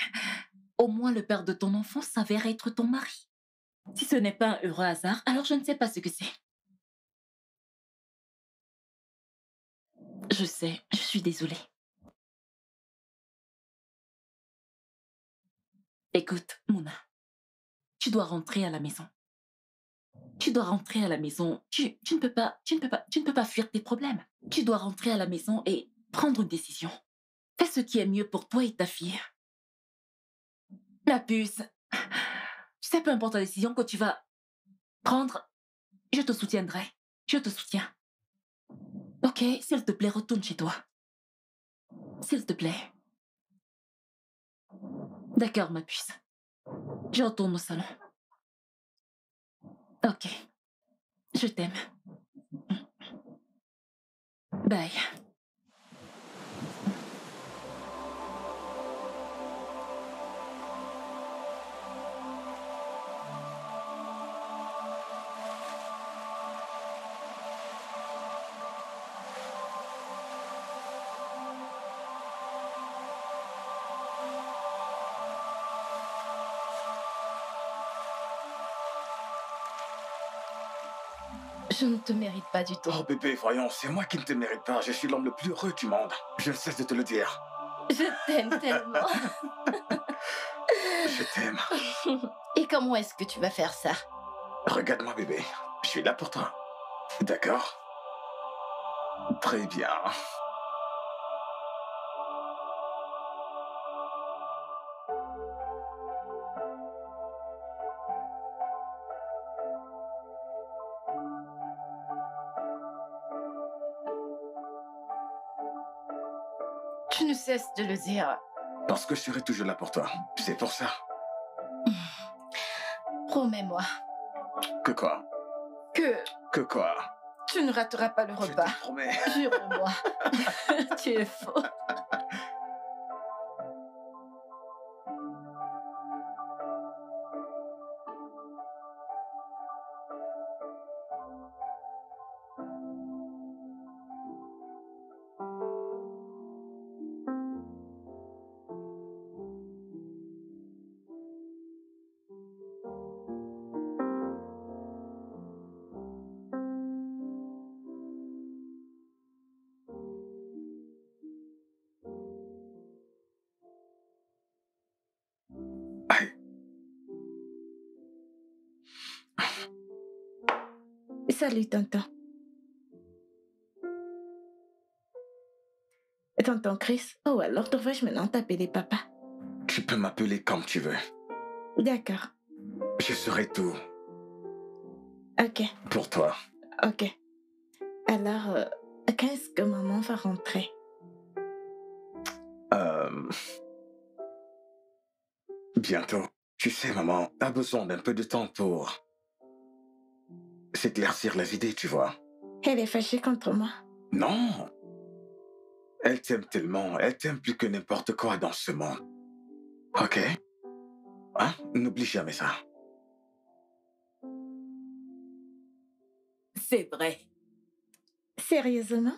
au moins le père de ton enfant s'avère être ton mari. Si ce n'est pas un heureux hasard, alors je ne sais pas ce que c'est. Je sais, je suis désolée. Écoute, Mona, tu dois rentrer à la maison. Tu dois rentrer à la maison. Tu ne peux pas, tu ne peux pas fuir tes problèmes. Tu dois rentrer à la maison et prendre une décision. Fais ce qui est mieux pour toi et ta fille. Ma puce, tu sais, peu importe la décision que tu vas prendre, je te soutiendrai. Je te soutiens. Ok, s'il te plaît, retourne chez toi. S'il te plaît. D'accord, ma puce. Je retourne au salon. Ok. Je t'aime. Bye. Je ne te mérite pas du tout. Oh bébé, voyons, c'est moi qui ne te mérite pas. Je suis l'homme le plus heureux du monde. Je ne cesse de te le dire. Je t'aime tellement. Je t'aime. Et comment est-ce que tu vas faire ça? Regarde-moi bébé, je suis là pour toi. D'accord? Très bien. Tu ne cesses de le dire. Parce que je serai toujours là pour toi. C'est pour ça. Promets-moi Que quoi? que Que quoi? tu ne rateras pas le Je repas. te promets. Jure-moi. Tu es faux. Aïe. Salut, tonton. Tonton Chris. Oh, alors devrais-je maintenant t'appeler papa? Tu peux m'appeler comme tu veux. D'accord. Je serai tout Ok, pour toi. ok. Alors, quand est-ce que maman va rentrer? Bientôt. Tu sais, maman a besoin d'un peu de temps pour s'éclaircir les idées, tu vois. Elle est fâchée contre moi. Non. Elle t'aime tellement, elle t'aime plus que n'importe quoi dans ce monde. Ok? Hein? N'oublie jamais ça. C'est vrai. Sérieusement?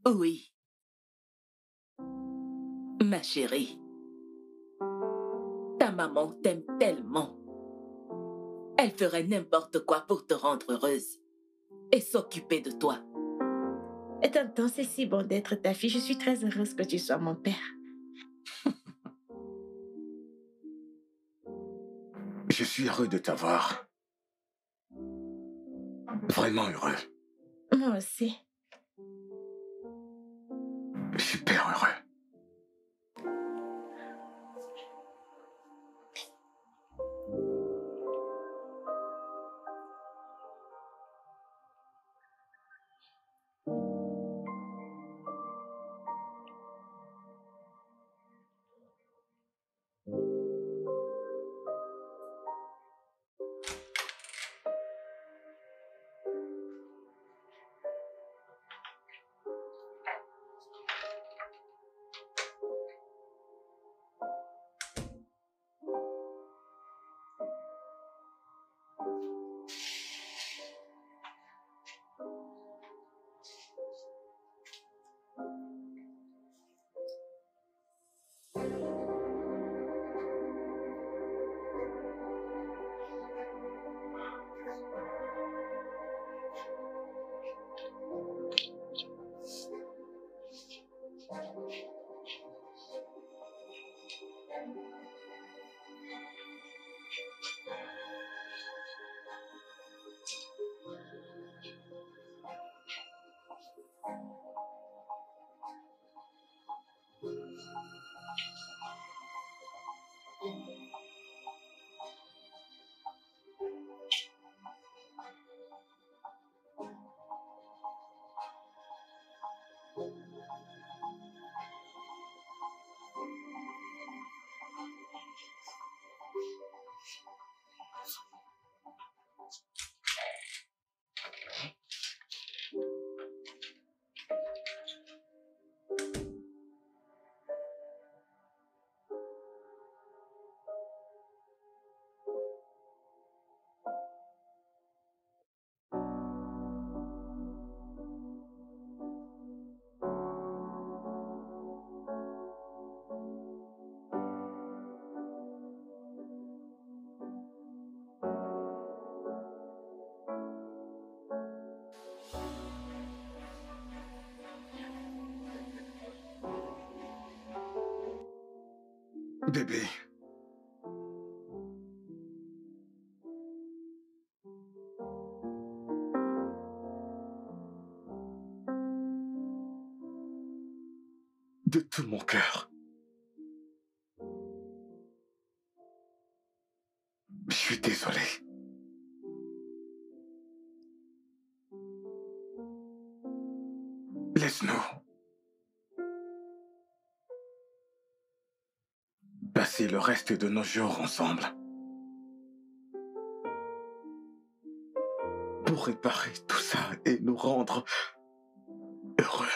Oui. Ma chérie, ta maman t'aime tellement. Elle ferait n'importe quoi pour te rendre heureuse et s'occuper de toi. Et tonton, c'est si bon d'être ta fille. Je suis très heureuse que tu sois mon père. Je suis heureux de t'avoir. Vraiment heureux. Moi aussi. Super heureux. Bébé. De tout mon cœur. Je suis désolé. Laisse-nous passer le reste de nos jours ensemble. Pour réparer tout ça et nous rendre heureux.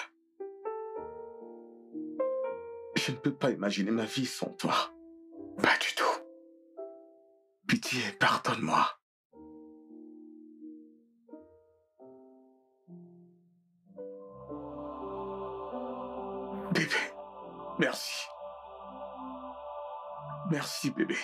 Je ne peux pas imaginer ma vie sans toi. Pas du tout. Pitié, pardonne-moi. Bébé, merci. Merci, bébé.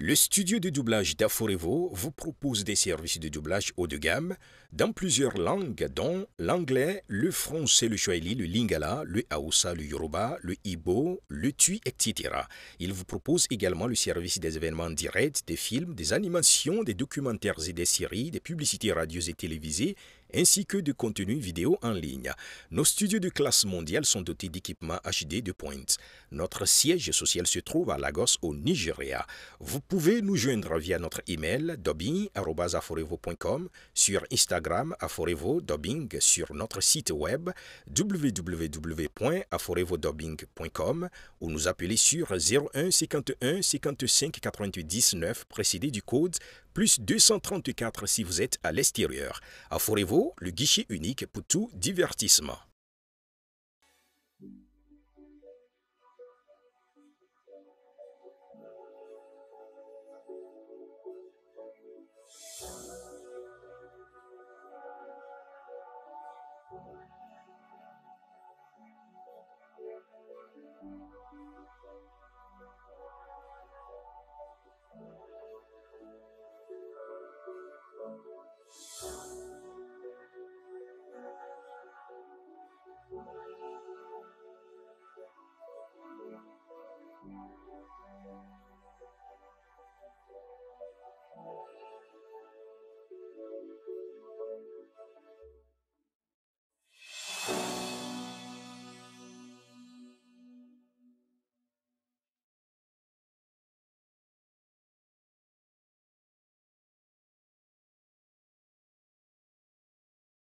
Le studio de doublage d'Aforevo vous propose des services de doublage haut de gamme dans plusieurs langues, dont l'anglais, le français, le swahili, le lingala, le hausa, le yoruba, le igbo, le tui, etc. Il vous propose également le service des événements directs, des films, des animations, des documentaires et des séries, des publicités radios et télévisées, ainsi que de contenus vidéo en ligne. Nos studios de classe mondiale sont dotés d'équipements HD de pointe. Notre siège social se trouve à Lagos, au Nigeria. Vous pouvez nous joindre via notre email dubbing@aforevo.com, sur Instagram aforevo-dubbing, sur notre site web www.aforevodubbing.com ou nous appeler sur 01 51 55 88 19 précédé du code plus 234 si vous êtes à l'extérieur. Aforevo, le guichet unique pour tout divertissement.